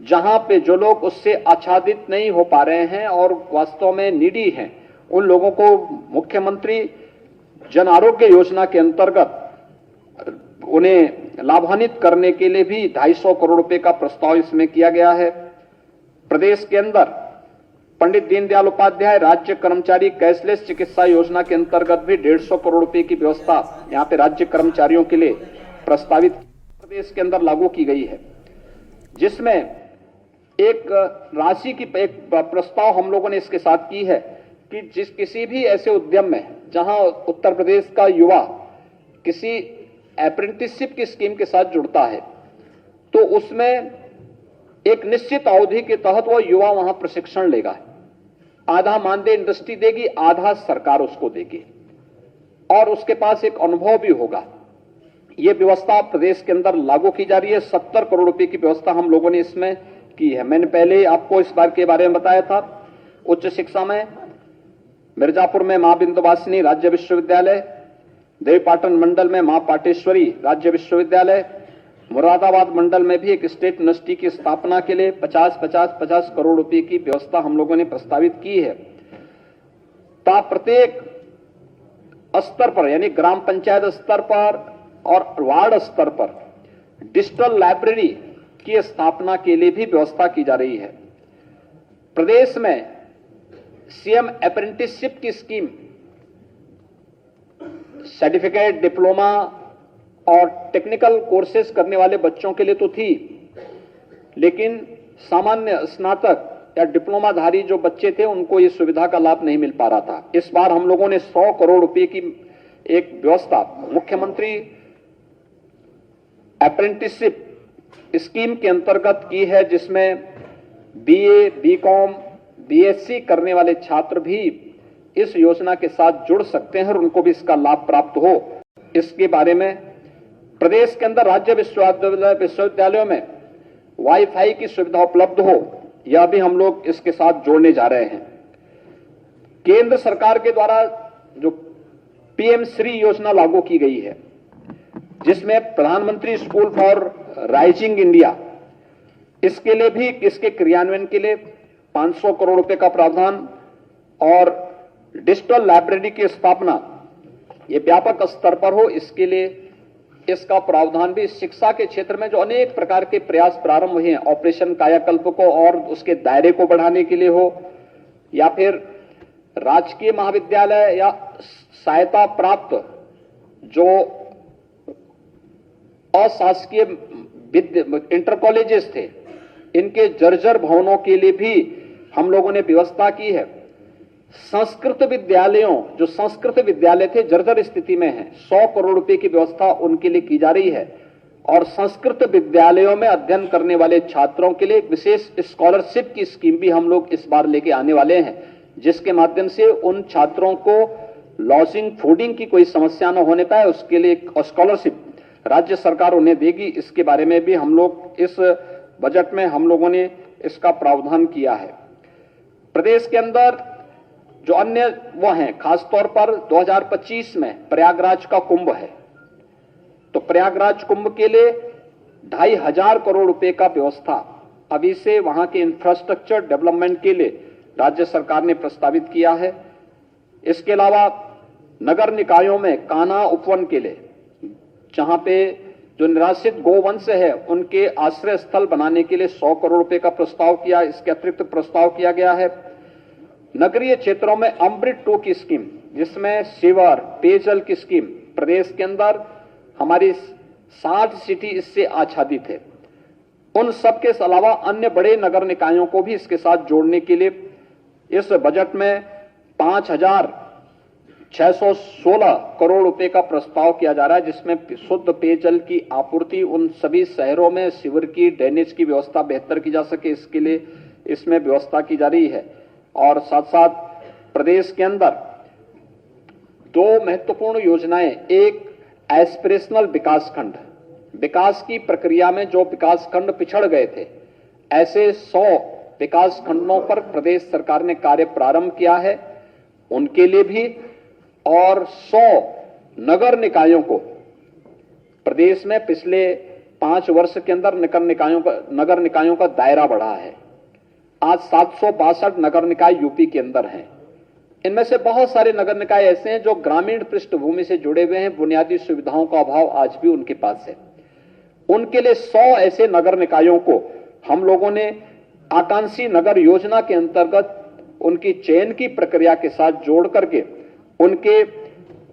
जहां पे जो लोग उससे आच्छादित नहीं हो पा रहे हैं और वास्तव में नीडी हैं, उन लोगों को मुख्यमंत्री जन आरोग्य योजना के अंतर्गत उन्हें लाभान्वित करने के लिए भी 250 करोड़ रुपए का प्रस्ताव इसमें किया गया है। प्रदेश के अंदर पंडित दीनदयाल उपाध्याय राज्य कर्मचारी कैशलेस चिकित्सा योजना के अंतर्गत भी 150 करोड़ रुपए की व्यवस्था यहां पे राज्य कर्मचारियों के लिए प्रस्तावित प्रदेश के अंदर लागू की गई है, जिसमें एक राशि की एक प्रस्ताव हम लोगों ने इसके साथ की है कि किसी भी ऐसे उद्यम में जहां उत्तर प्रदेश का युवा किसी अप्रेंटिसशिप की स्कीम के साथ जुड़ता है तो उसमें एक निश्चित अवधि के तहत वो युवा वहां प्रशिक्षण लेगा। आधा मानदेय इंडस्ट्री देगी, आधा सरकार उसको देगी और उसके पास एक अनुभव भी होगा। ये व्यवस्था प्रदेश के अंदर लागू की जा रही है। 70 करोड़ रुपए की व्यवस्था हम लोगों ने इसमें की है। मैंने पहले आपको इस बार के बारे में बताया था। उच्च शिक्षा में मिर्जापुर में मां बिंदुवासिनी राज्य विश्वविद्यालय, देवीपाटन मंडल में मां पाटेश्वरी राज्य विश्वविद्यालय, मुरादाबाद मंडल में भी एक स्टेट यूनिवर्सिटी की स्थापना के लिए 50 करोड़ रुपए की व्यवस्था हम लोगों ने प्रस्तावित की है। प्रत्येक स्तर पर यानी ग्राम पंचायत स्तर पर और वार्ड स्तर पर डिजिटल लाइब्रेरी की स्थापना के लिए भी व्यवस्था की जा रही है। प्रदेश में सीएम अप्रेंटिसशिप की स्कीम सर्टिफिकेट, डिप्लोमा और टेक्निकल कोर्सेज करने वाले बच्चों के लिए तो थी, लेकिन सामान्य स्नातक या डिप्लोमाधारी जो बच्चे थे उनको ये सुविधा का लाभ नहीं मिल पा रहा था। इस बार हम लोगों ने 100 करोड़ रुपए की एक व्यवस्था मुख्यमंत्री अप्रेंटिसशिप स्कीम के अंतर्गत की है, जिसमें बीए, बीकॉम, बीएससी करने वाले छात्र भी इस योजना के साथ जुड़ सकते हैं और उनको भी इसका लाभ प्राप्त हो। इसके बारे में प्रदेश के अंदर राज्य विश्वविद्यालयों में वाईफाई की सुविधा उपलब्ध हो, यह भी हम लोग इसके साथ जोड़ने जा रहे हैं। केंद्र सरकार के द्वारा जो पीएम श्री योजना लागू की गई है, जिसमें प्रधानमंत्री स्कूल फॉर राइजिंग इंडिया, इसके लिए भी, इसके क्रियान्वयन के लिए 500 करोड़ रुपए का प्रावधान और डिजिटल लाइब्रेरी की स्थापना ये व्यापक स्तर पर हो, इसके लिए इसका प्रावधान भी शिक्षा के क्षेत्र में जो अनेक प्रकार के प्रयास प्रारंभ हुए हैं, ऑपरेशन कायाकल्प को और उसके दायरे को बढ़ाने के लिए हो, या फिर राजकीय महाविद्यालय या सहायता प्राप्त जो अशासकीय इंटर कॉलेजेस थे, इनके जर्जर भवनों के लिए भी हम लोगों ने व्यवस्था की है। संस्कृत विद्यालयों, जो संस्कृत विद्यालय थे जर्जर स्थिति में हैं, 100 करोड़ रुपए की व्यवस्था उनके लिए की जा रही है। और संस्कृत विद्यालयों में अध्ययन करने वाले छात्रों के लिए विशेष स्कॉलरशिप की स्कीम भी हम लोग इस बार लेके आने वाले हैं, जिसके माध्यम से उन छात्रों को लॉजिंग, फूडिंग की कोई समस्या न होने पाए, उसके लिए स्कॉलरशिप राज्य सरकार उन्हें देगी। इसके बारे में भी हम लोग इस बजट में हम लोगों ने इसका प्रावधान किया है। प्रदेश के अंदर जो अन्य वो हैं, खासतौर पर 2025 में प्रयागराज का कुंभ है, तो प्रयागराज कुंभ के लिए 2,500 करोड़ रुपए का व्यवस्था अभी से वहां के इंफ्रास्ट्रक्चर डेवलपमेंट के लिए राज्य सरकार ने प्रस्तावित किया है। इसके अलावा नगर निकायों में कान्हा उपवन के लिए, जहां पे जो निराश्रित गोवंश है उनके आश्रय स्थल बनाने के लिए 100 करोड़ रुपए का प्रस्ताव किया। इसके अतिरिक्त प्रस्ताव किया गया है नगरीय क्षेत्रों में अमृत 2 की स्कीम, जिसमें सीवर, पेयजल की स्कीम प्रदेश के अंदर हमारी 60 सिटी इससे आच्छादित है। उन सब के अलावा अन्य बड़े नगर निकायों को भी इसके साथ जोड़ने के लिए इस बजट में 5,616 करोड़ रुपए का प्रस्ताव किया जा रहा है, जिसमें शुद्ध पेयजल की आपूर्ति उन सभी शहरों में सीवर की, ड्रेनेज की व्यवस्था बेहतर की जा सके, इसके लिए इसमें व्यवस्था की जा रही है। और साथ साथ प्रदेश के अंदर 2 महत्वपूर्ण योजनाएं, एक एस्पिरेशनल विकास खंड, विकास की प्रक्रिया में जो विकास खंड पिछड़ गए थे, ऐसे 100 विकास खंडों पर प्रदेश सरकार ने कार्य प्रारंभ किया है, उनके लिए भी, और 100 नगर निकायों को प्रदेश में पिछले 5 वर्ष के अंदर नगर निकायों का दायरा बढ़ा है। आज 762 नगर निकाय यूपी के अंदर हैं। इनमें से बहुत सारे नगर निकाय ऐसे हैं जो ग्रामीण पृष्ठभूमि से जुड़े हुए हैं, बुनियादी सुविधाओं का अभाव आज भी उनके पास है। उनके लिए 100 ऐसे नगर निकायों को हम लोगों ने आकांक्षी नगर योजना के अंतर्गत उनकी चयन की प्रक्रिया के साथ जोड़ करके उनके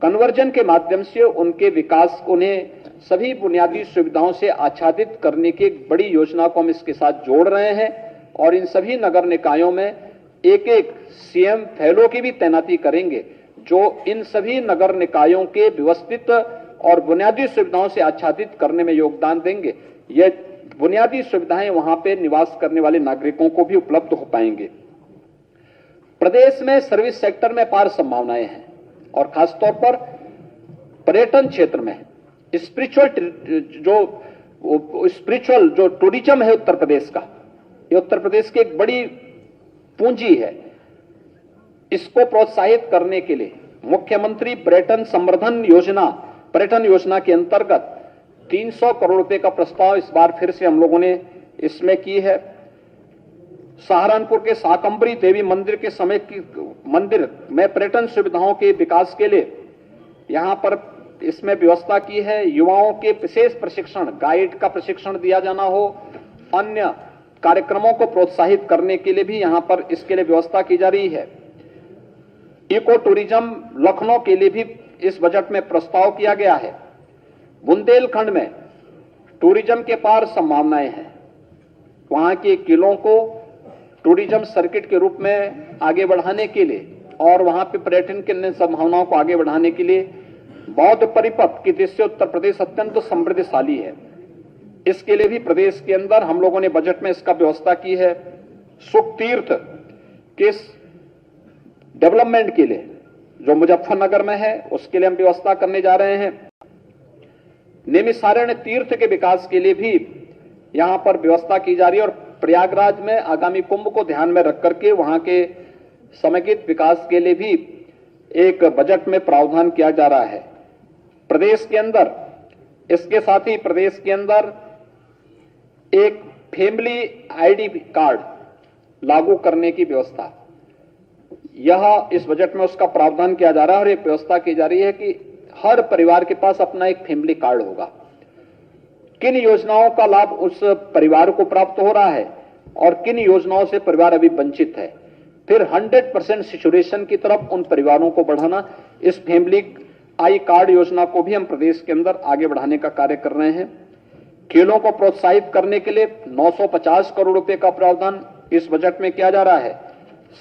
कन्वर्जन के माध्यम से उनके विकास, उन्हें सभी बुनियादी सुविधाओं से आच्छादित करने की एक बड़ी योजना को हम इसके साथ जोड़ रहे हैं। और इन सभी नगर निकायों में एक सीएम फेलो की भी तैनाती करेंगे, जो इन सभी नगर निकायों के व्यवस्थित और बुनियादी सुविधाओं से आच्छादित करने में योगदान देंगे। ये बुनियादी सुविधाएं वहां पे निवास करने वाले नागरिकों को भी उपलब्ध हो पाएंगे। प्रदेश में सर्विस सेक्टर में अपार संभावनाएं हैं और खासतौर पर पर्यटन क्षेत्र में स्पिरिचुअल जो टूरिज्म है उत्तर प्रदेश का, ये उत्तर प्रदेश की एक बड़ी पूंजी है। इसको प्रोत्साहित करने के लिए मुख्यमंत्री पर्यटन संवर्धन योजना, पर्यटन योजना के अंतर्गत 300 करोड़ रुपए का प्रस्ताव इस बार फिर से हम लोगों ने इसमें की है। सहारनपुर के शाकंभरी देवी मंदिर के समेत मंदिर में पर्यटन सुविधाओं के विकास के लिए यहां पर इसमें व्यवस्था की है। युवाओं के विशेष प्रशिक्षण, गाइड का प्रशिक्षण दिया जाना हो, अन्य कार्यक्रमों को प्रोत्साहित करने के लिए भी यहां पर इसके लिए व्यवस्था की जा रही है। इको टूरिज्म लखनऊ के लिए भी इस बजट में प्रस्ताव किया गया है। बुंदेलखंड में टूरिज्म के पार संभावनाएं हैं। वहां के किलों को टूरिज्म सर्किट के रूप में आगे बढ़ाने के लिए और वहां पे पर्यटन की अन्य संभावनाओं को आगे बढ़ाने के लिए बौद्ध परिपथ की दृष्टि से उत्तर प्रदेश अत्यंत समृद्धशाली है। इसके लिए भी प्रदेश के अंदर हम लोगों ने बजट में इसका व्यवस्था की है। सुख तीर्थ के डेवलपमेंट के लिए जो मुजफ्फरनगर में है उसके लिए हम व्यवस्था करने जा रहे हैं। नैमिषारण्य तीर्थ के विकास के लिए भी यहां पर व्यवस्था की जा रही है और प्रयागराज में आगामी कुंभ को ध्यान में रख करके वहां के समेकित विकास के लिए भी एक बजट में प्रावधान किया जा रहा है। प्रदेश के अंदर इसके साथ ही प्रदेश के अंदर एक फैमिली आईडी कार्ड लागू करने की व्यवस्था, यह इस बजट में उसका प्रावधान किया जा रहा है और एक व्यवस्था की जा रही है कि हर परिवार के पास अपना एक फैमिली कार्ड होगा। किन योजनाओं का लाभ उस परिवार को प्राप्त हो रहा है और किन योजनाओं से परिवार अभी वंचित है, फिर 100% सिचुएशन की तरफ उन परिवारों को बढ़ाना, इस फैमिली आई कार्ड योजना को भी हम प्रदेश के अंदर आगे बढ़ाने का कार्य कर रहे हैं। खेलों को प्रोत्साहित करने के लिए 950 करोड़ रुपए का प्रावधान इस बजट में किया जा रहा है।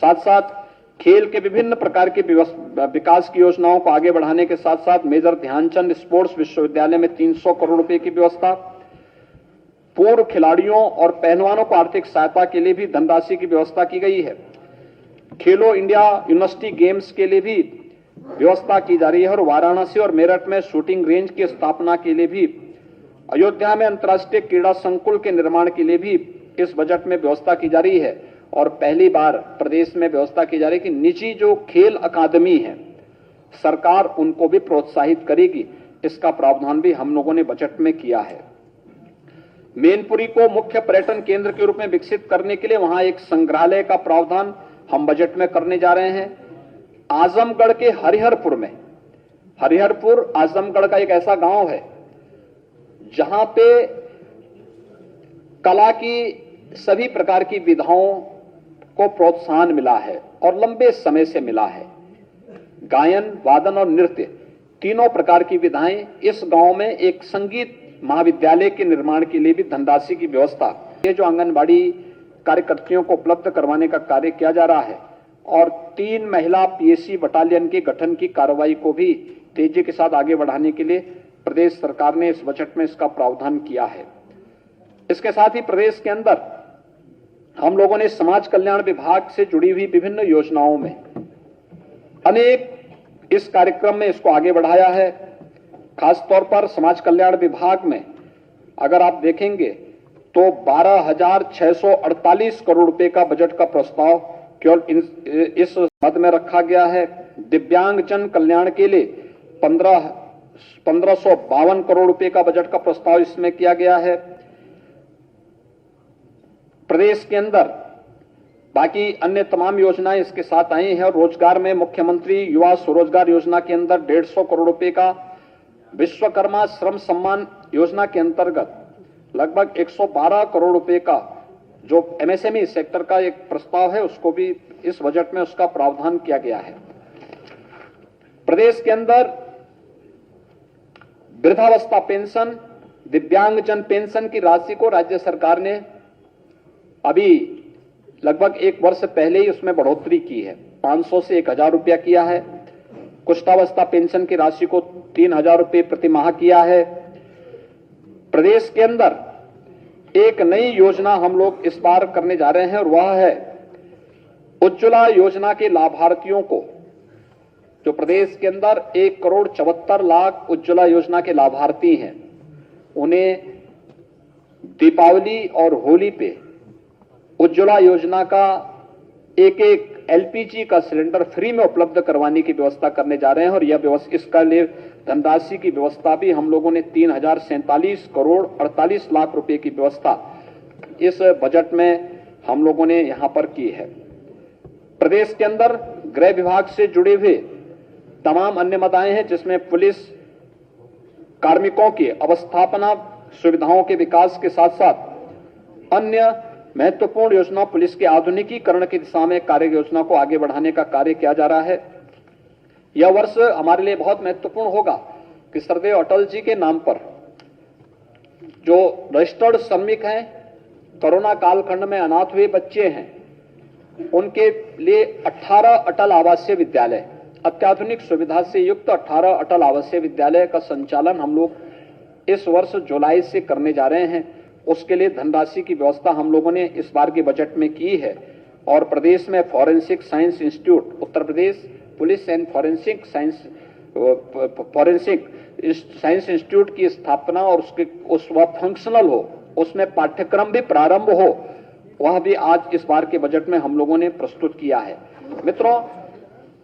साथ साथ खेल के विभिन्न प्रकार के विकास की योजनाओं को आगे बढ़ाने के साथ साथ मेजर ध्यानचंद स्पोर्ट्स विश्वविद्यालय में 300 करोड़ रुपए की व्यवस्था, पूर्व खिलाड़ियों और पहलवानों को आर्थिक सहायता के लिए भी धनराशि की व्यवस्था की गई है। खेलो इंडिया यूनिवर्सिटी गेम्स के लिए भी व्यवस्था की जा रही है और वाराणसी और मेरठ में शूटिंग रेंज की स्थापना के लिए भी, अयोध्या में अंतर्राष्ट्रीय क्रीड़ा संकुल के निर्माण के लिए भी इस बजट में व्यवस्था की जा रही है। और पहली बार प्रदेश में व्यवस्था की जा रही है कि निजी जो खेल अकादमी है सरकार उनको भी प्रोत्साहित करेगी। इसका प्रावधान भी हम लोगों ने बजट में किया है। मैनपुरी को मुख्य पर्यटन केंद्र के रूप में विकसित करने के लिए वहां एक संग्रहालय का प्रावधान हम बजट में करने जा रहे हैं। आजमगढ़ के हरिहरपुर में, हरिहरपुर आजमगढ़ का एक ऐसा गांव है जहां पे कला की सभी प्रकार की विधाओं को प्रोत्साहन मिला है और लंबे समय से मिला है। गायन, वादन और नृत्य तीनों प्रकार की विधाएं, इस गांव में एक संगीत महाविद्यालय के निर्माण के लिए भी धनराशि की व्यवस्था, ये जो आंगनबाड़ी कार्यकर्तियों को उपलब्ध करवाने का कार्य किया जा रहा है और 3 महिला पीएससी बटालियन के गठन की कार्रवाई को भी तेजी के साथ आगे बढ़ाने के लिए प्रदेश सरकार ने इस बजट में इसका प्रावधान किया है। इसके साथ ही प्रदेश के अंदर हम लोगों ने समाज कल्याण विभाग से जुड़ी हुई विभिन्न योजनाओं में अनेक इस कार्यक्रम में इसको आगे बढ़ाया है। खासतौर पर समाज कल्याण विभाग में अगर आप देखेंगे तो 12,648 करोड़ रुपए का बजट का प्रस्ताव केवल इस मद में रखा गया है। दिव्यांगजन कल्याण के लिए 1552 करोड़ रुपए का बजट का प्रस्ताव इसमें किया गया है। प्रदेश के अंदर बाकी अन्य तमाम योजनाएं इसके साथ आई हैं और रोजगार में मुख्यमंत्री युवा स्वरोजगार योजना के अंदर 150 करोड़ रुपए का, विश्वकर्मा श्रम सम्मान योजना के अंतर्गत लगभग 112 करोड़ रुपए का जो एमएसएमई सेक्टर का एक प्रस्ताव है उसको भी इस बजट में उसका प्रावधान किया गया है। प्रदेश के अंदर वृद्धावस्था पेंशन, दिव्यांगजन पेंशन की राशि को राज्य सरकार ने अभी लगभग 1 वर्ष पहले ही उसमें बढ़ोतरी की है, 500 से 1000 रुपया किया है। कुष्ठावस्था पेंशन की राशि को 3000 रुपये प्रति माह किया है। प्रदेश के अंदर एक नई योजना हम लोग इस बार करने जा रहे हैं और वह है उज्ज्वला योजना के लाभार्थियों को, जो प्रदेश के अंदर 1,74,00,000 उज्ज्वला योजना के लाभार्थी हैं, उन्हें दीपावली और होली पे उज्ज्वला योजना का एक एलपीजी का सिलेंडर फ्री में उपलब्ध करवाने की व्यवस्था करने जा रहे हैं और यह व्यवस्था, इसका लिए धनराशि की व्यवस्था भी हम लोगों ने 3,047 करोड़ 48 लाख रुपए की व्यवस्था इस बजट में हम लोगों ने यहां पर की है। प्रदेश के अंदर गृह विभाग से जुड़े हुए तमाम अन्य मदाएं हैं जिसमें पुलिस कार्मिकों की अवस्थापना सुविधाओं के विकास के साथ साथ अन्य महत्वपूर्ण योजना पुलिस के आधुनिकीकरण की दिशा में कार्य योजना को आगे बढ़ाने का कार्य किया जा रहा है। यह वर्ष हमारे लिए बहुत महत्वपूर्ण होगा कि सरदेव अटल जी के नाम पर जो रजिस्टर्ड श्रमिक हैं, कोरोना कालखंड में अनाथ हुए बच्चे हैं, उनके लिए 18 अटल आवासीय विद्यालय, अत्याधुनिक सुविधा से युक्त 18 अटल आवासीय विद्यालय का संचालन हम लोग इस वर्ष जुलाई से करने जा रहे हैं। उसके लिए धनराशि की व्यवस्था हम लोगों ने इस बार के बजट में की है। और प्रदेश में forensic science institute, Uttar Pradesh police and forensic science institute की स्थापना और वह फंक्शनल हो, उसमें पाठ्यक्रम भी प्रारंभ हो, वह भी आज इस बार के बजट में हम लोगों ने प्रस्तुत किया है। मित्रों,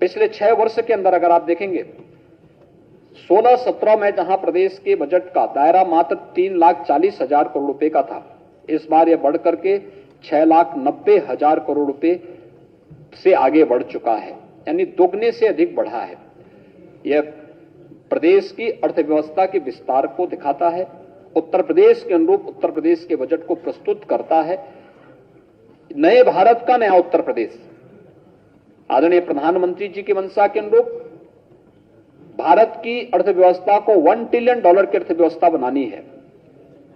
पिछले 6 वर्ष के अंदर अगर आप देखेंगे 16-17 में जहां प्रदेश के बजट का दायरा मात्र 3,40,000 करोड़ रुपए का था, इस बार यह बढ़कर के 6,90,000 करोड़ रुपए से आगे बढ़ चुका है, यानी दोगुने से अधिक बढ़ा है। यह प्रदेश की अर्थव्यवस्था के विस्तार को दिखाता है, उत्तर प्रदेश के अनुरूप उत्तर प्रदेश के बजट को प्रस्तुत करता है। नए भारत का नया उत्तर प्रदेश, आदरणीय प्रधानमंत्री जी की मंशा के अनुरूप भारत की अर्थव्यवस्था को $1 ट्रिलियन की अर्थव्यवस्था बनानी है,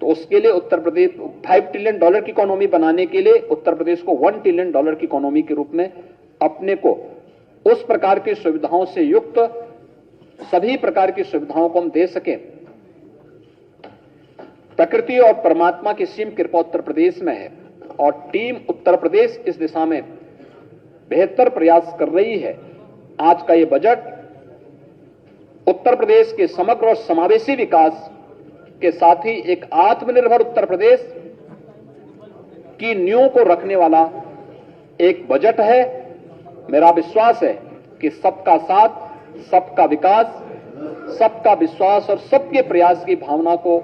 तो उसके लिए उत्तर प्रदेश $5 ट्रिलियन की इकोनॉमी बनाने के लिए उत्तर प्रदेश को $1 ट्रिलियन की इकोनॉमी के रूप में अपने को उस प्रकार की सुविधाओं से युक्त सभी प्रकार की सुविधाओं को हम दे सकें। प्रकृति और परमात्मा की सीम कृपा उत्तर प्रदेश में है और टीम उत्तर प्रदेश इस दिशा में बेहतर प्रयास कर रही है। आज का ये बजट उत्तर प्रदेश के समग्र और समावेशी विकास के साथ ही एक आत्मनिर्भर उत्तर प्रदेश की नींव को रखने वाला एक बजट है। मेरा विश्वास है कि सबका साथ, सबका विकास, सबका विश्वास और सबके प्रयास की भावना को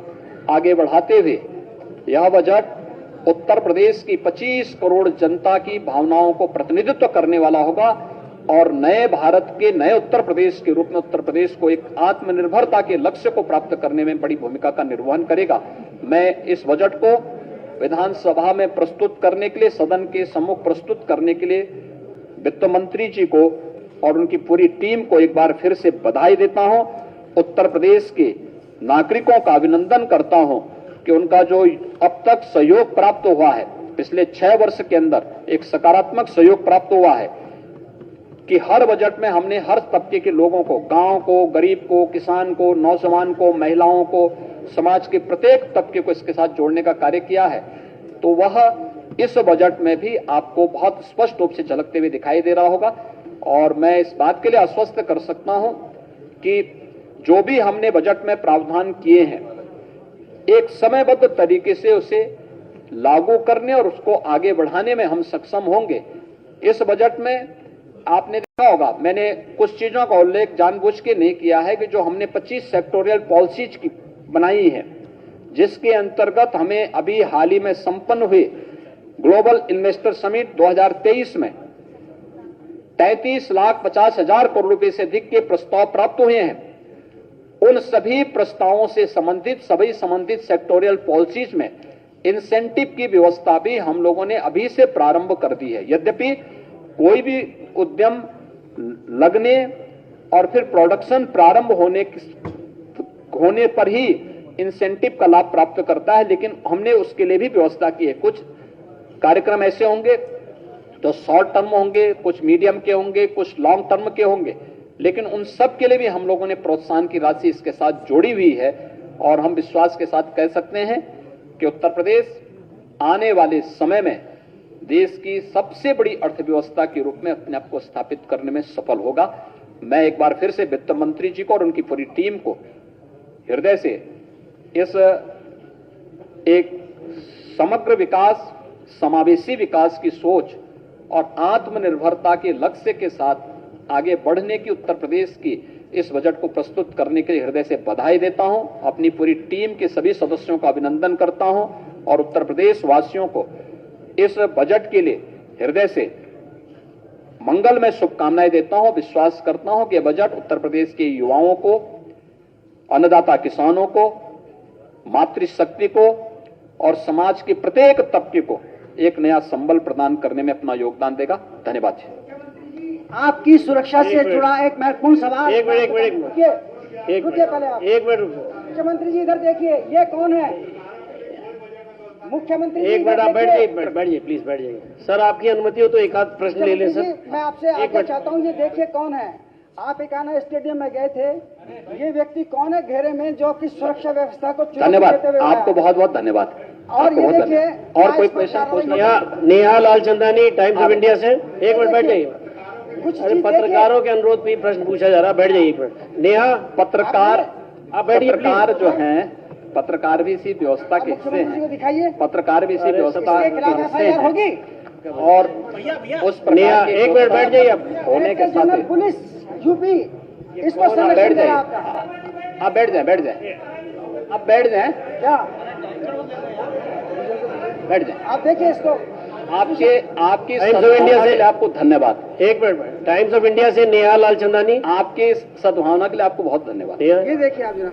आगे बढ़ाते हुए यह बजट उत्तर प्रदेश की 25 करोड़ जनता की भावनाओं को प्रतिनिधित्व करने वाला होगा और नए भारत के नए उत्तर प्रदेश के रूप में उत्तर प्रदेश को एक आत्मनिर्भरता के लक्ष्य को प्राप्त करने में बड़ी भूमिका का निर्वहन करेगा। मैं इस बजट को विधानसभा में प्रस्तुत करने के लिए, सदन के सम्मुख प्रस्तुत करने के लिए वित्त मंत्री जी को और उनकी पूरी टीम को एक बार फिर से बधाई देता हूं। उत्तर प्रदेश के नागरिकों का अभिनंदन करता हूं कि उनका जो अब तक सहयोग प्राप्त हुआ है, पिछले 6 वर्ष के अंदर एक सकारात्मक सहयोग प्राप्त हुआ है कि हर बजट में हमने हर तबके के लोगों को, गांव को, गरीब को, किसान को, नौजवान को, महिलाओं को, समाज के प्रत्येक तबके को इसके साथ जोड़ने का कार्य किया है। तो वह इस बजट में भी आपको बहुत स्पष्ट रूप से झलकते हुए दिखाई दे रहा होगा और मैं इस बात के लिए आश्वस्त कर सकता हूं कि जो भी हमने बजट में प्रावधान किए हैं, एक समयबद्ध तरीके से उसे लागू करने और उसको आगे बढ़ाने में हम सक्षम होंगे। इस बजट में आपने देखा होगा, मैंने कुछ चीजों का उल्लेख जानबूझ के नहीं किया है कि जो हमने 25 सेक्टोरियल पॉलिसीज की बनाई है, जिसके अंतर्गत हमें अभी हाल ही में संपन्न हुए ग्लोबल इन्वेस्टर समिट 2023 में 33,50,000 करोड़ रुपए से अधिक के प्रस्ताव प्राप्त हुए हैं। उन सभी प्रस्तावों से संबंधित सभी संबंधित सेक्टोरियल पॉलिसीज में इंसेंटिव की व्यवस्था भी हम लोगों ने अभी से प्रारंभ कर दी है। यद्यपि कोई भी उद्यम लगने और फिर प्रोडक्शन प्रारंभ होने पर ही इंसेंटिव का लाभ प्राप्त करता है, लेकिन हमने उसके लिए भी व्यवस्था की है। कुछ कार्यक्रम ऐसे होंगे जो शॉर्ट टर्म होंगे, कुछ मीडियम के होंगे, कुछ लॉन्ग टर्म के होंगे, लेकिन उन सब के लिए भी हम लोगों ने प्रोत्साहन की राशि इसके साथ जोड़ी हुई है और हम विश्वास के साथ कह सकते हैं कि उत्तर प्रदेश आने वाले समय में देश की सबसे बड़ी अर्थव्यवस्था के रूप में अपने आप को स्थापित करने में सफल होगा। मैं एक बार फिर से वित्त मंत्री जी को और उनकी पूरी टीम को हृदय से इस एक समग्र विकास, समावेशी विकास की सोच और आत्मनिर्भरता के लक्ष्य के साथ आगे बढ़ने की उत्तर प्रदेश की इस बजट को प्रस्तुत करने के लिए हृदय से बधाई देता हूं। अपनी पूरी टीम के सभी सदस्यों का अभिनंदन करता हूं और उत्तर प्रदेश वासियों को इस बजट के लिए हृदय से मंगलमय शुभकामनाएं देता हूं। विश्वास करता हूं कि यह बजट उत्तर प्रदेश के युवाओं को, अन्नदाता किसानों को, मातृशक्ति को और समाज के प्रत्येक तबके को एक नया संबल प्रदान करने में अपना योगदान देगा। धन्यवाद। आपकी सुरक्षा से जुड़ा एक महत्वपूर्ण सवाल। एक मिनट रुकिए पहले आप। एक मिनट मुख्यमंत्री जी इधर देखिए, ये कौन है? मुख्यमंत्री एक मिनट आप बैठ जाइए, बैठिए प्लीज बैठ जाइए। सर आपकी अनुमति हो तो एक आध प्रश्न ले लें सर। मैं आपसे आगे चाहता हूँ, ये देखिए कौन है। आप एकाना स्टेडियम में गए थे, ये व्यक्ति कौन है घेरे में जो कि सुरक्षा व्यवस्था को चुनौती धन्यवाद, देते हुए आपको बहुत बहुत धन्यवाद। और आपको ये बहुत देखिए, धन्यवाद। और कोई क्वेश्चन पूछना? Neha Lalchandani, times of India से। एक मिनट बैठ जाइए। कुछ अरे चीज पत्रकारों के अनुरोध पे प्रश्न पूछा जा रहा है, बैठ जाइए एक मिनट। नेहा पत्रकार, आप बैठिए पत्रकार जो हैं, पत्रकार भी इसी व्यवस्था के हिस्से मुख्यमंत्री को हैं। दिखाइए, पत्रकार भी इसी व्यवस्था इसके के खिलाफ हिस्से FIR हैं। होगी। और उस नेहा प्रकार की एक मिनट बैठ जाइए आप। होने के जनरल साथ पुलिस यूपी इसको बैठ संरक्षण दे जाइए, रहा आपका आप बैठ जाए, बैठ जाए, आप बैठ जाए, क्या? बैठ जाए। आप देखिए इसको, आपकी टाइम्स ऑफ इंडिया सद्भावना से के लिए आपको धन्यवाद। एक मिनट, टाइम्स ऑफ इंडिया से नेहा लालचंदानी। आपकी सद्भावना के लिए आपको बहुत धन्यवाद। नेहा ये देखिए आप जरा।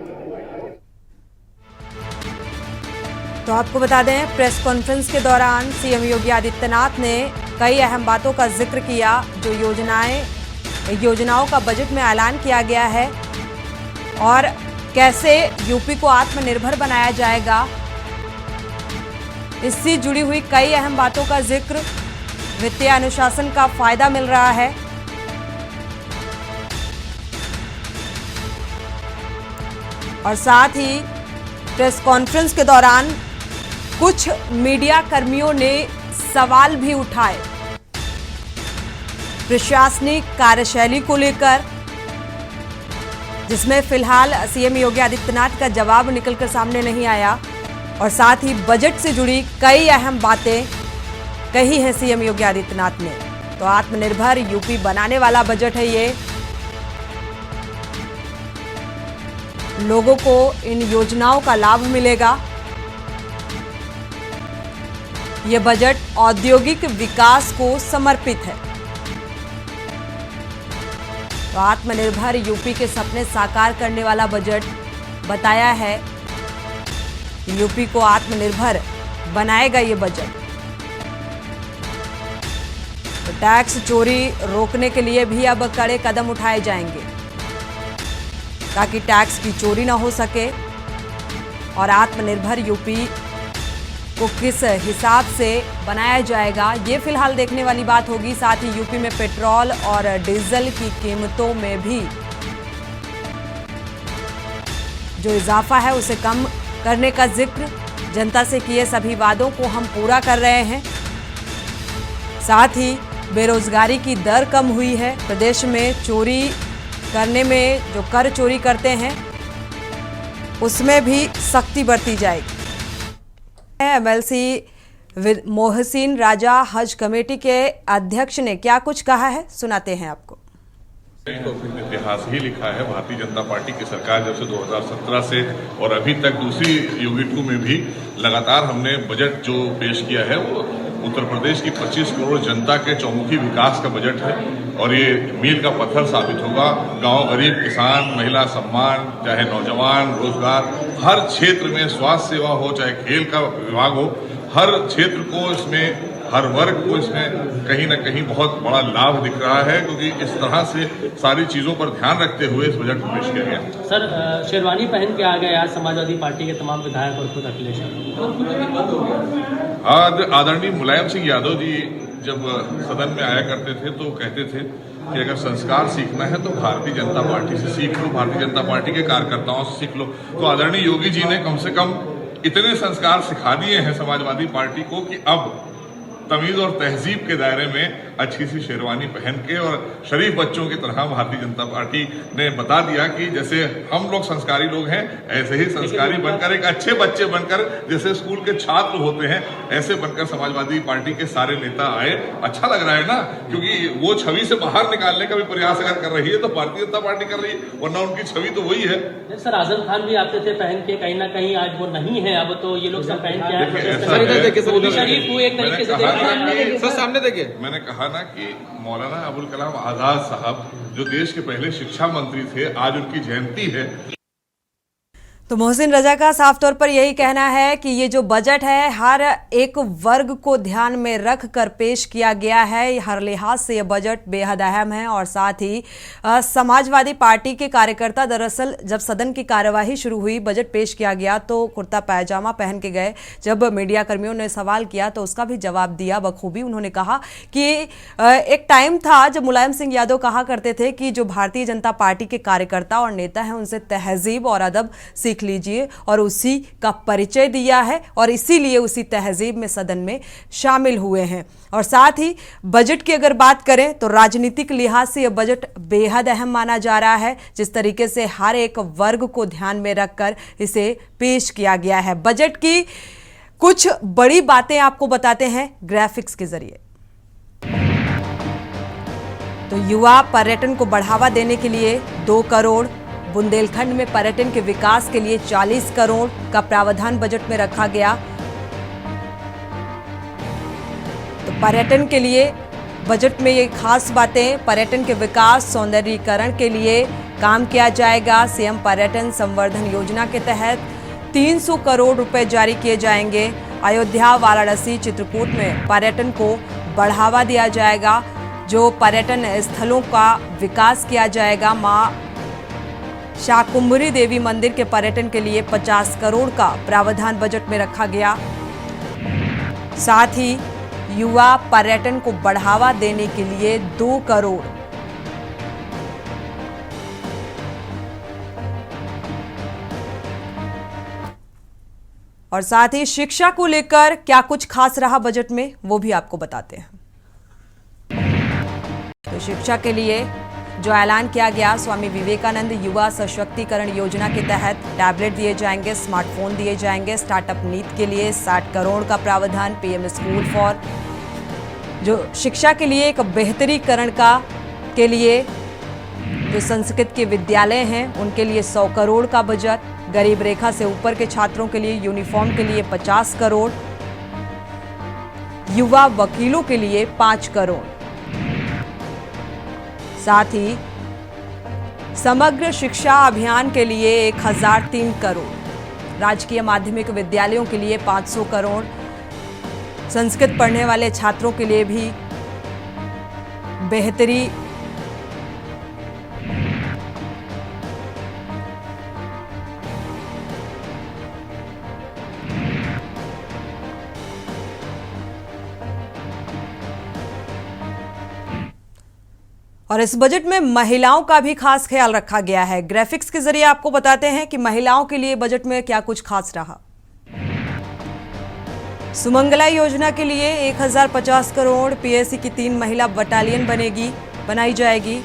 तो आपको बता दें, प्रेस कॉन्फ्रेंस के दौरान सीएम योगी आदित्यनाथ ने कई अहम बातों का जिक्र किया। जो योजनाओं का बजट में ऐलान किया गया है और कैसे यूपी को आत्मनिर्भर बनाया जाएगा, इससे जुड़ी हुई कई अहम बातों का जिक्र। वित्तीय अनुशासन का फायदा मिल रहा है। और साथ ही प्रेस कॉन्फ्रेंस के दौरान कुछ मीडिया कर्मियों ने सवाल भी उठाए प्रशासनिक कार्यशैली को लेकर, जिसमें फिलहाल सीएम योगी आदित्यनाथ का जवाब निकलकर सामने नहीं आया। और साथ ही बजट से जुड़ी कई अहम बातें कही हैं सीएम योगी आदित्यनाथ ने। तो आत्मनिर्भर यूपी बनाने वाला बजट है ये। लोगों को इन योजनाओं का लाभ मिलेगा। ये बजट औद्योगिक विकास को समर्पित है। तो आत्मनिर्भर यूपी के सपने साकार करने वाला बजट बताया है। यूपी को आत्मनिर्भर बनाएगा ये बजट। तो टैक्स चोरी रोकने के लिए भी अब कड़े कदम उठाए जाएंगे ताकि टैक्स की चोरी ना हो सके। और आत्मनिर्भर यूपी को किस हिसाब से बनाया जाएगा, ये फिलहाल देखने वाली बात होगी। साथ ही यूपी में पेट्रोल और डीजल की कीमतों में भी जो इजाफा है उसे कम करने का जिक्र। जनता से किए सभी वादों को हम पूरा कर रहे हैं। साथ ही बेरोजगारी की दर कम हुई है। प्रदेश में चोरी करने में जो कर चोरी करते हैं उसमें भी सख्ती बरती जाएगी। एमएलसी मोहसिन राजा हज कमेटी के अध्यक्ष ने क्या कुछ कहा है, सुनाते हैं आपको। तो इतिहास ही लिखा है। भारतीय जनता पार्टी की सरकार जब से 2017 से और अभी तक दूसरी योगी 2 में भी लगातार हमने बजट जो पेश किया है वो उत्तर प्रदेश की 25 करोड़ जनता के चौमुखी विकास का बजट है। और ये मील का पत्थर साबित होगा। गांव, गरीब, किसान, महिला सम्मान, चाहे नौजवान, रोजगार, हर क्षेत्र में स्वास्थ्य सेवा हो, चाहे खेल का विभाग हो, हर क्षेत्र को इसमें, हर वर्ग को इसमें कहीं न कहीं बहुत बड़ा लाभ दिख रहा है। क्योंकि इस तरह से सारी चीजों पर ध्यान रखते हुए इस बजट को पेश किया गया। सर, शेरवानी पहन के आ गए आज समाजवादी पार्टी के तमाम विधायक और खुद अखिलेश। आज आदरणीय मुलायम सिंह यादव जी जब सदन में आया करते थे तो कहते थे कि अगर संस्कार सीखना है तो भारतीय जनता पार्टी से सीख लो, भारतीय जनता पार्टी के कार्यकर्ताओं से सीख लो। तो आदरणीय योगी जी ने कम से कम इतने संस्कार सिखा दिए हैं समाजवादी पार्टी को कि अब तमीज और तहजीब के दायरे में अच्छी सी शेरवानी पहन के और शरीफ बच्चों की तरह भारतीय जनता पार्टी ने बता दिया कि जैसे हम लोग संस्कारी लोग हैं, ऐसे ही संस्कारी बनकर, एक अच्छे बच्चे बनकर, जैसे स्कूल के छात्र होते हैं, ऐसे बनकर समाजवादी पार्टी के सारे नेता आए। अच्छा लग रहा है ना, क्योंकि वो छवि से बाहर निकालने का भी प्रयास अगर कर रही है तो भारतीय जनता पार्टी कर रही है, वरना उनकी छवि तो वही है। सर, आजम खान भी आते थे पहन के, कहीं ना कहीं आज वो नहीं है। अब तो ये लोग सब पहन के आए। शरीफ को एक तरीके से सामने देखिए, मैंने कहा ना कि मौलाना अबुल कलाम आजाद साहब जो देश के पहले शिक्षा मंत्री थे, आज उनकी जयंती है। तो मोहसिन रजा का साफ तौर पर यही कहना है कि ये जो बजट है हर एक वर्ग को ध्यान में रख कर पेश किया गया है। हर लिहाज से ये बजट बेहद अहम है और साथ ही समाजवादी पार्टी के कार्यकर्ता दरअसल जब सदन की कार्यवाही शुरू हुई, बजट पेश किया गया तो कुर्ता पैजामा पहन के गए। जब मीडिया कर्मियों ने सवाल किया तो उसका भी जवाब दिया बखूबी। उन्होंने कहा कि एक टाइम था जब मुलायम सिंह यादव कहा करते थे कि जो भारतीय जनता पार्टी के कार्यकर्ता और नेता हैं उनसे तहजीब और अदब सीख लीजिए, और उसी का परिचय दिया है और इसीलिए उसी तहजीब में सदन में शामिल हुए हैं। और साथ ही बजट की अगर बात करें तो राजनीतिक लिहाज से यह बजट बेहद अहम माना जा रहा है, जिस तरीके से हर एक वर्ग को ध्यान में रखकर इसे पेश किया गया है। बजट की कुछ बड़ी बातें आपको बताते हैं ग्राफिक्स के जरिए। तो युवा पर्यटन को बढ़ावा देने के लिए 2 करोड़, बुंदेलखंड में पर्यटन के विकास के लिए 40 करोड़ का प्रावधान बजट में रखा गया। तो पर्यटन के लिए बजट में ये खास बातें, पर्यटन के विकास सौंदर्यीकरण के लिए काम किया जाएगा। सीएम पर्यटन संवर्धन योजना के तहत 300 करोड़ रुपए जारी किए जाएंगे। अयोध्या, वाराणसी, चित्रकूट में पर्यटन को बढ़ावा दिया जाएगा। जो पर्यटन स्थलों का विकास किया जाएगा। मां शाकुंभरी देवी मंदिर के पर्यटन के लिए 50 करोड़ का प्रावधान बजट में रखा गया। साथ ही युवा पर्यटन को बढ़ावा देने के लिए 2 करोड़। और साथ ही शिक्षा को लेकर क्या कुछ खास रहा बजट में, वो भी आपको बताते हैं। तो शिक्षा के लिए जो ऐलान किया गया, स्वामी विवेकानंद युवा सशक्तिकरण योजना के तहत टैबलेट दिए जाएंगे, स्मार्टफोन दिए जाएंगे। स्टार्टअप नीति के लिए 60 करोड़ का प्रावधान। पीएम स्कूल फॉर जो शिक्षा के लिए एक बेहतरीकरण का के लिए जो संस्कृत के विद्यालय हैं उनके लिए 100 करोड़ का बजट। गरीब रेखा से ऊपर के छात्रों के लिए यूनिफॉर्म के लिए 50 करोड़। युवा वकीलों के लिए 5 करोड़। साथ ही समग्र शिक्षा अभियान के लिए 1003 करोड़। राजकीय माध्यमिक विद्यालयों के लिए 500 करोड़। संस्कृत पढ़ने वाले छात्रों के लिए भी बेहतरी और इस बजट में महिलाओं का भी खास ख्याल रखा गया है। ग्राफिक्स के जरिए आपको बताते हैं कि महिलाओं के लिए बजट में क्या कुछ खास रहा। सुमंगला योजना के लिए 1050 करोड़। पीएससी की 3 महिला बटालियन बनाई जाएगी।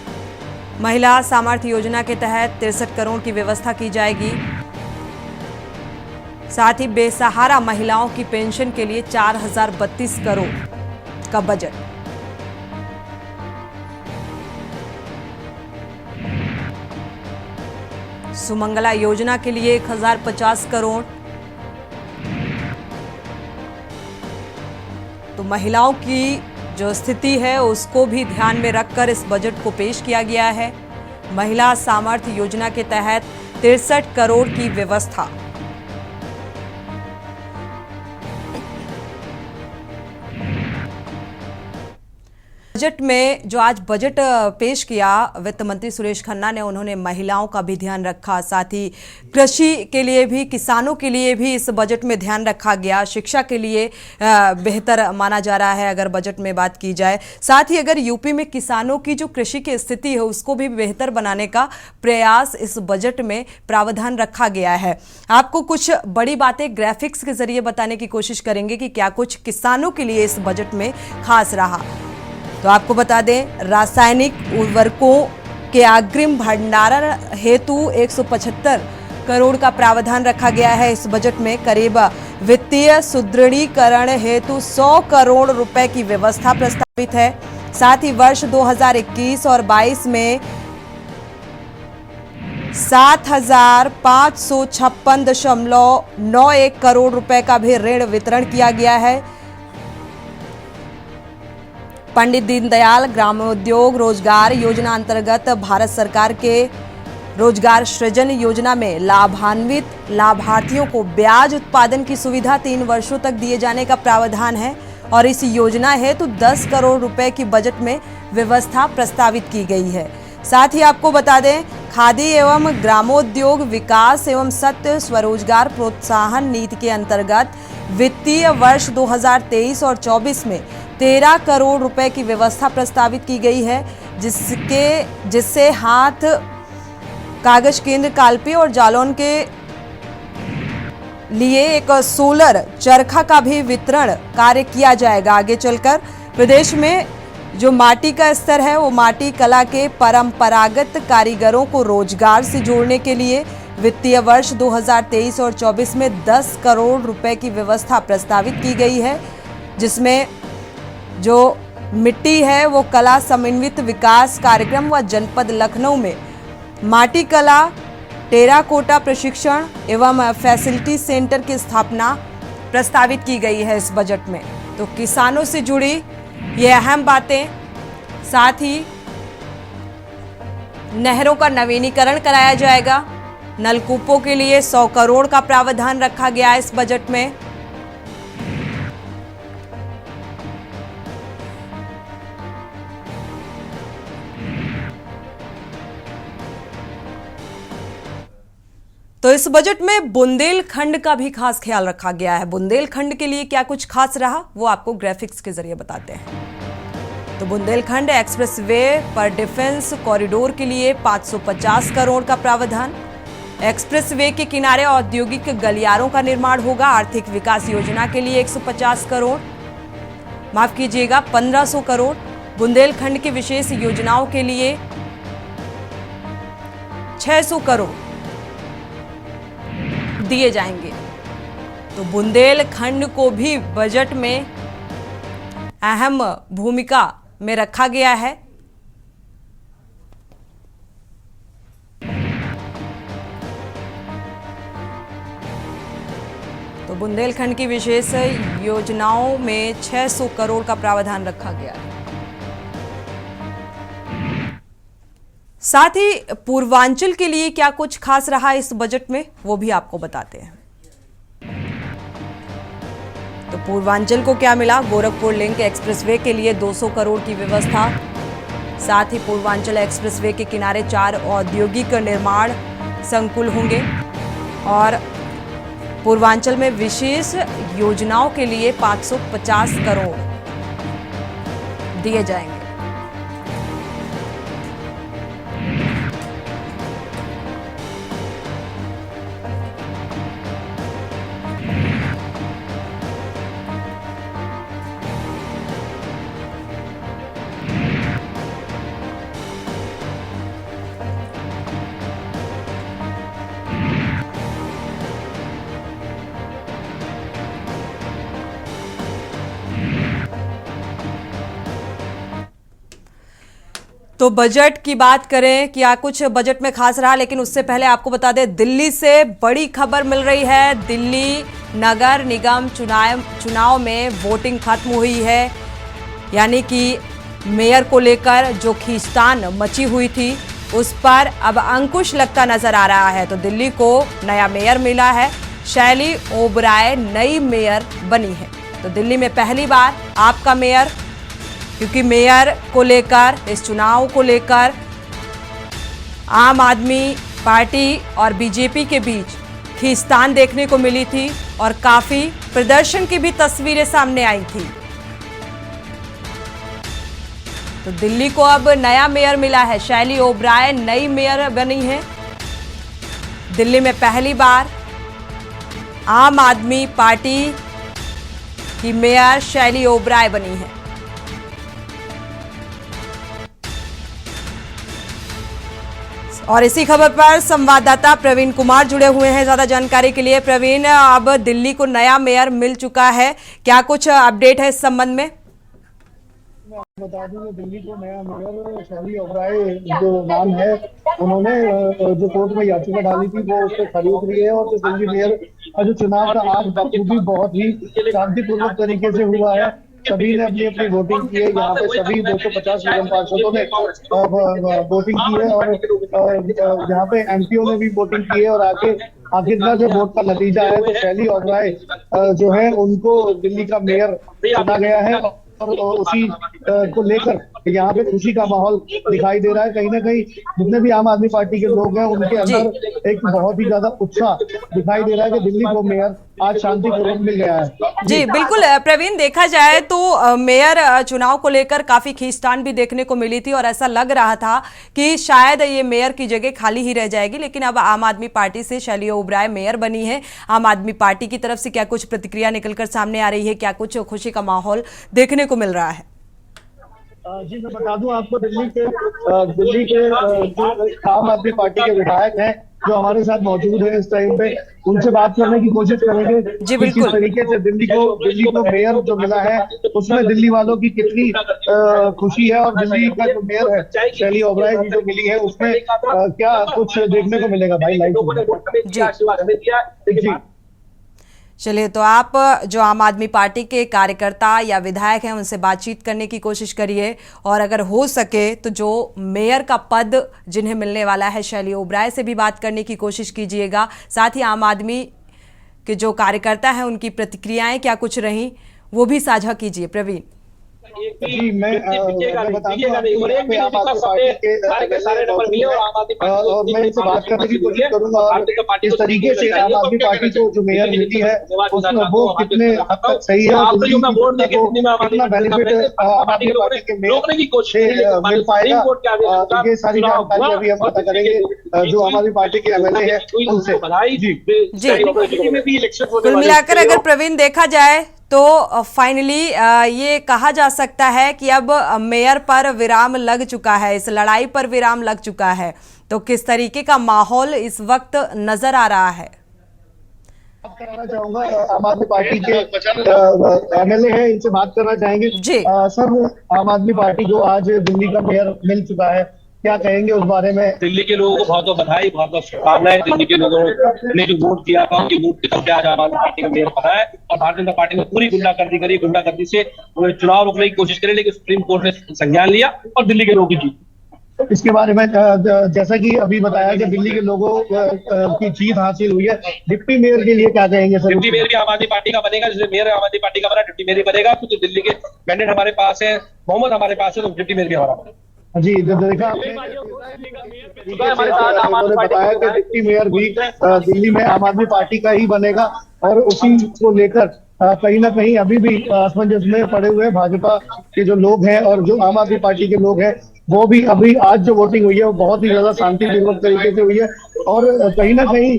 महिला सामर्थ्य योजना के तहत 63 करोड़ की व्यवस्था की जाएगी। साथ ही बेसहारा महिलाओं की पेंशन के लिए 4032 करोड़ का बजट। सुमंगला योजना के लिए 1050 करोड़। तो महिलाओं की जो स्थिति है उसको भी ध्यान में रखकर इस बजट को पेश किया गया है। महिला सामर्थ्य योजना के तहत 63 करोड़ की व्यवस्था। बजट में जो आज बजट पेश किया वित्त मंत्री सुरेश खन्ना ने, उन्होंने महिलाओं का भी ध्यान रखा। साथ ही कृषि के लिए भी, किसानों के लिए भी इस बजट में ध्यान रखा गया। शिक्षा के लिए बेहतर माना जा रहा है अगर बजट में बात की जाए। साथ ही अगर यूपी में किसानों की जो कृषि की स्थिति है उसको भी बेहतर बनाने का प्रयास इस बजट में प्रावधान रखा गया है। आपको कुछ बड़ी बातें ग्राफिक्स के जरिए बताने की कोशिश करेंगे कि क्या कुछ किसानों के लिए इस बजट में खास रहा। तो आपको बता दें, रासायनिक उर्वरकों के अग्रिम भंडारण हेतु 175 करोड़ का प्रावधान रखा गया है। इस बजट में करीब वित्तीय सुदृढ़ीकरण हेतु 100 करोड़ रुपए की व्यवस्था प्रस्तावित है। साथ ही वर्ष 2021 और 22 में 7,556.91 करोड़ रुपए का भी ऋण वितरण किया गया है। पंडित दीनदयाल ग्रामोद्योग रोजगार योजना अंतर्गत भारत सरकार के रोजगार सृजन योजना में लाभान्वित लाभार्थियों को ब्याज उत्पादन की सुविधा 3 वर्षों तक दिए जाने का प्रावधान है और इस योजना हेतु 10 करोड़ रुपए की बजट में व्यवस्था प्रस्तावित की गई है। साथ ही आपको बता दें, खादी एवं ग्रामोद्योग विकास एवं सत्य स्वरोजगार प्रोत्साहन नीति के अंतर्गत वित्तीय वर्ष 2023 और 24 में 13 करोड़ रुपए की व्यवस्था प्रस्तावित की गई है, जिससे हाथ कागज केंद्र कालपी और जालौन के लिए एक सोलर चरखा का भी वितरण कार्य किया जाएगा। आगे चलकर प्रदेश में जो माटी का स्तर है वो माटी कला के परंपरागत कारीगरों को रोजगार से जोड़ने के लिए वित्तीय वर्ष 2023 और 24 में 10 करोड़ रुपए की व्यवस्था प्रस्तावित की गई है, जिसमें जो मिट्टी है वो कला समन्वित विकास कार्यक्रम व जनपद लखनऊ में माटी कला टेराकोटा प्रशिक्षण एवं फैसिलिटी सेंटर की स्थापना प्रस्तावित की गई है इस बजट में। तो किसानों से जुड़ी ये अहम बातें, साथ ही नहरों का नवीनीकरण कराया जाएगा। नलकूपों के लिए 100 करोड़ का प्रावधान रखा गया है इस बजट में। तो इस बजट में बुंदेलखंड का भी खास ख्याल रखा गया है। बुंदेलखंड के लिए क्या कुछ खास रहा वो आपको ग्राफिक्स के जरिए बताते हैं। तो बुंदेलखंड एक्सप्रेसवे पर डिफेंस कॉरिडोर के लिए 550 करोड़ का प्रावधान। एक्सप्रेसवे के किनारे औद्योगिक गलियारों का निर्माण होगा। आर्थिक विकास योजना के लिए 150 करोड़, माफ कीजिएगा 1500 करोड़। बुंदेलखंड की विशेष योजनाओं के लिए 600 करोड़ दिए जाएंगे। तो बुंदेलखंड को भी बजट में अहम भूमिका में रखा गया है। तो बुंदेलखंड की विशेष योजनाओं में 600 करोड़ का प्रावधान रखा गया है। साथ ही पूर्वांचल के लिए क्या कुछ खास रहा इस बजट में वो भी आपको बताते हैं। तो पूर्वांचल को क्या मिला? गोरखपुर लिंक एक्सप्रेसवे के लिए 200 करोड़ की व्यवस्था। साथ ही पूर्वांचल एक्सप्रेसवे के किनारे 4 औद्योगिक निर्माण संकुल होंगे और पूर्वांचल में विशेष योजनाओं के लिए 550 करोड़ दिए जाएंगे। तो बजट की बात करें, क्या कुछ बजट में खास रहा, लेकिन उससे पहले आपको बता दें दिल्ली से बड़ी खबर मिल रही है। दिल्ली नगर निगम चुनाव में वोटिंग खत्म हुई है, यानी कि मेयर को लेकर जो खींचतान मची हुई थी उस पर अब अंकुश लगता नजर आ रहा है। तो दिल्ली को नया मेयर मिला है, शैली ओबराय नई मेयर बनी है। तो दिल्ली में पहली बार आपका मेयर, क्योंकि मेयर को लेकर इस चुनाव को लेकर आम आदमी पार्टी और बीजेपी के बीच खींचतान देखने को मिली थी और काफी प्रदर्शन की भी तस्वीरें सामने आई थी। तो दिल्ली को अब नया मेयर मिला है, शैली ओबराय नई मेयर बनी है। दिल्ली में पहली बार आम आदमी पार्टी की मेयर शैली ओबराय बनी है। और इसी खबर पर संवाददाता प्रवीण कुमार जुड़े हुए हैं ज्यादा जानकारी के लिए। प्रवीण, अब दिल्ली को नया मेयर मिल चुका है, क्या कुछ अपडेट है इस संबंध में? बता दूं, दिल्ली को नया मेयर शैली ओबराय जो नाम है, उन्होंने जो कोर्ट में याचिका डाली थी वो उससे खरीद ली है। और जो दिल्ली मेयर जो चुनाव का आज बखूबी बहुत ही शांतिपूर्वक तरीके से हुआ है। सभी ने अपनी अपनी वोटिंग की है। यहाँ पे सभी 250 निगम पार्षदों ने वोटिंग की है और यहाँ पे एमपीओ ने भी वोटिंग की है। और आखिरकार जो वोट का नतीजा है तो शैली ओबराय जो है उनको दिल्ली का मेयर चुना गया है और उसी को लेकर यहाँ पे खुशी का माहौल दिखाई दे रहा है। कहीं ना कहीं जितने भी आम आदमी पार्टी के लोग हैं उनके अंदर एक बहुत ही ज्यादा उत्साह दिखाई दे रहा है कि दिल्ली को मेयर आज शांतिपूर्वक मिल गया है। जी बिल्कुल प्रवीण, देखा जाए तो मेयर चुनाव को लेकर काफी खींचतान भी देखने को मिली थी और ऐसा लग रहा था कि शायद ये मेयर की जगह खाली ही रह जाएगी, लेकिन अब आम आदमी पार्टी से शैली ओबराय मेयर बनी है। आम आदमी पार्टी की तरफ से क्या कुछ प्रतिक्रिया निकलकर सामने आ रही है, क्या कुछ खुशी का माहौल देखने को मिल रहा है? जी मैं बता दूं आपको, दिल्ली के जो आम आदमी पार्टी के विधायक हैं जो हमारे साथ मौजूद है इस टाइम पे, उनसे बात करने की कोशिश करेंगे। जी बिल्कुल। किस तरीके से दिल्ली को मेयर जो मिला है उसमें दिल्ली वालों की कितनी खुशी है और दिल्ली का जो मेयर है शैली ओबराय जी जो मिली है उसमें क्या कुछ देखने को मिलेगा भाई लाइव। चलिए, तो आप जो आम आदमी पार्टी के कार्यकर्ता या विधायक हैं उनसे बातचीत करने की कोशिश करिए और अगर हो सके तो जो मेयर का पद जिन्हें मिलने वाला है शैली ओबराय से भी बात करने की कोशिश कीजिएगा। साथ ही आम आदमी के जो कार्यकर्ता हैं उनकी प्रतिक्रियाएं क्या कुछ रहीं वो भी साझा कीजिए। प्रवीण जी मैं बता दूं आपको आम आदमी पार्टी के और मैं इनसे बात करने की कोशिश करूंगा और इस तरीके से आम आदमी पार्टी को जो मेयर मिली है उसमें वो कितने हद तक सही है और कितना बेनिफिट आम आदमी पार्टी के मेयर से मिल पाएगा, ये सारी जानकारी अभी हम पता करेंगे जो आम आदमी पार्टी के एमएलए है उनसे। कुल मिलाकर अगर प्रवीण देखा जाए तो फाइनली ये कहा जा सकता है कि अब मेयर पर विराम लग चुका है, इस लड़ाई पर विराम लग चुका है। तो किस तरीके का माहौल इस वक्त नजर आ रहा है? बात करना चाहूंगा आम आदमी पार्टी के एमएलए हैं, इनसे बात करना चाहेंगे। जी सर, आम आदमी पार्टी को आज दिल्ली का मेयर मिल चुका है, क्या कहेंगे उस बारे में? दिल्ली के लोगों को बहुत बहुत बधाई, बहुत बहुत शुभकामनाएं। दिल्ली के लोगों ने जो वोट किया था उनकी वोट के चलते आज आम आदमी पार्टी का मेयर बना है और भारतीय जनता पार्टी ने पूरी गुंडागर्दी करी, गुंडागर्दी से चुनाव रोकने की कोशिश करी, लेकिन सुप्रीम कोर्ट ने संज्ञान लिया और दिल्ली के लोगों की जीत। इसके बारे में जैसा कि अभी बताया कि दिल्ली के लोगों की जीत हासिल हुई है, डिप्टी मेयर के लिए क्या कहेंगे सर? डिप्टी मेयर भी आम आदमी पार्टी का बनेगा, जिससे मेयर आम आदमी पार्टी का बना डिप्टी मेयर बनेगा, क्योंकि दिल्ली के कैंडिडेट हमारे पास है, मोहम्मद हमारे पास है, तो डिप्टी मेयर भी हमारा बनेगा। जी देखा उन्होंने बताया कि डिप्टी मेयर भी दिल्ली में आम आदमी पार्टी का ही बनेगा और उसी को लेकर कहीं ना कहीं अभी भी असमंजस में पड़े हुए भाजपा के जो लोग हैं और जो आम आदमी पार्टी के लोग हैं वो भी अभी आज जो वोटिंग हुई है वो बहुत ही ज्यादा शांतिपूर्वक तरीके से हुई है और कहीं ना कहीं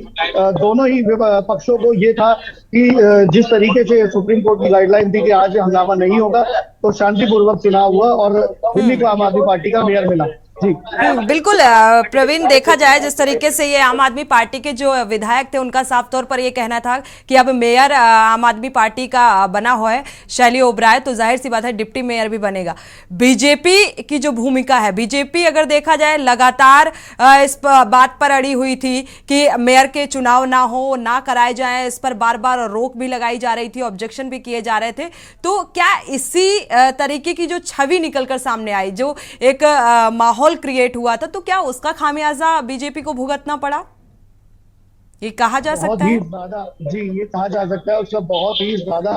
दोनों ही पक्षों को ये था कि जिस तरीके से सुप्रीम कोर्ट की गाइडलाइन थी कि आज हंगामा नहीं होगा, तो शांतिपूर्वक चुनाव हुआ और दिल्ली को आम आदमी पार्टी का मेयर मिला। जी बिल्कुल प्रवीण, देखा जाए जिस तरीके से ये आम आदमी पार्टी के जो विधायक थे उनका साफ तौर पर ये कहना था कि अब मेयर आम आदमी पार्टी का बना हुआ है शैली ओबराय, तो जाहिर सी बात है डिप्टी मेयर भी बनेगा। बीजेपी की जो भूमिका है, बीजेपी अगर देखा जाए लगातार इस बात पर अड़ी हुई थी कि मेयर के चुनाव ना हो, ना कराए जाए, इस पर बार बार रोक भी लगाई जा रही थी, ऑब्जेक्शन भी किए जा रहे थे। तो क्या इसी तरीके की जो छवि निकलकर सामने आई, जो एक माहौल क्रिएट हुआ था, तो क्या उसका खामियाजा बीजेपी को भुगतना पड़ा, ये कहा जा सकता है? जी ये कहा जा सकता है, उसका बहुत ही ज्यादा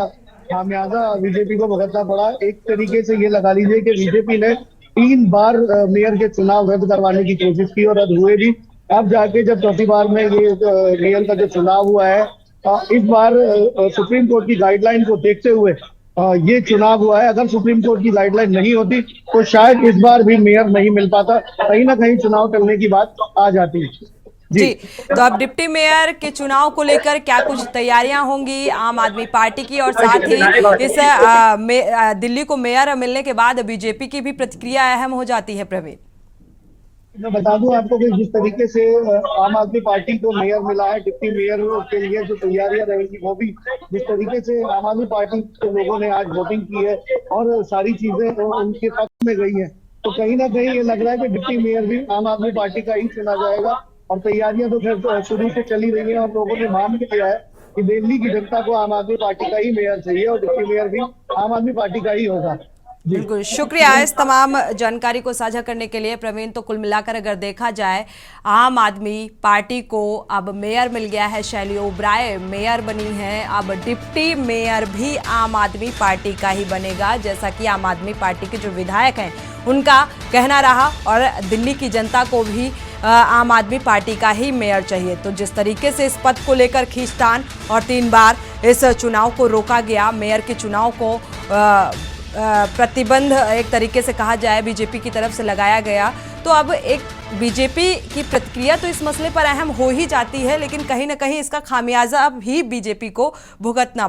खामियाजा बीजेपी को भुगतना पड़ा। एक तरीके से ये लगा लीजिए कि बीजेपी ने 3 बार मेयर के चुनाव रद्द करवाने की कोशिश की और रद्द हुए भी। अब जाके जब चौथी बार में ये मेयर का जो चुनाव हुआ है, इस बार सुप्रीम कोर्ट की गाइडलाइन को देखते हुए ये चुनाव हुआ है। अगर सुप्रीम कोर्ट की गाइडलाइन नहीं होती तो शायद इस बार भी मेयर नहीं मिल पाता, कहीं ना कहीं चुनाव टलने की बात आ जाती है। जी तो अब डिप्टी मेयर के चुनाव को लेकर क्या कुछ तैयारियां होंगी आम आदमी पार्टी की, और साथ ही इस दिल्ली को मेयर मिलने के बाद बीजेपी की भी प्रतिक्रिया अहम हो जाती है। प्रवीण, मैं बता दूं आपको कि जिस तरीके से आम आदमी पार्टी को मेयर मिला है, डिप्टी मेयर के लिए जो तैयारियां रहेंगी वो भी जिस तरीके से आम आदमी पार्टी के लोगों ने आज वोटिंग की है और सारी चीजें उनके पक्ष में गई हैं, तो कहीं ना कहीं ये लग रहा है कि डिप्टी मेयर भी आम आदमी पार्टी का ही चुना जाएगा। और तैयारियां तो खैर शुरू से चली रही है और लोगों ने मान भी लिया है कि दिल्ली की जनता को आम आदमी पार्टी का ही मेयर चाहिए और डिप्टी मेयर भी आम आदमी पार्टी का ही होगा। बिल्कुल, शुक्रिया इस तमाम जानकारी को साझा करने के लिए प्रवीण। तो कुल मिलाकर अगर देखा जाए, आम आदमी पार्टी को अब मेयर मिल गया है, शैली ओबराय मेयर बनी है, अब डिप्टी मेयर भी आम आदमी पार्टी का ही बनेगा, जैसा कि आम आदमी पार्टी के जो विधायक हैं उनका कहना रहा, और दिल्ली की जनता को भी आम आदमी पार्टी का ही मेयर चाहिए। तो जिस तरीके से इस पद को लेकर खींचतान और 3 बार इस चुनाव को रोका गया, मेयर के चुनाव को प्रतिबंध एक तरीके से कहा जाए बीजेपी की तरफ से लगाया गया, तो अब एक बीजेपी की प्रतिक्रिया तो इस मसले पर अहम हो ही जाती है, लेकिन कहीं ना कहीं इसका खामियाजा भी बीजेपी को भुगतना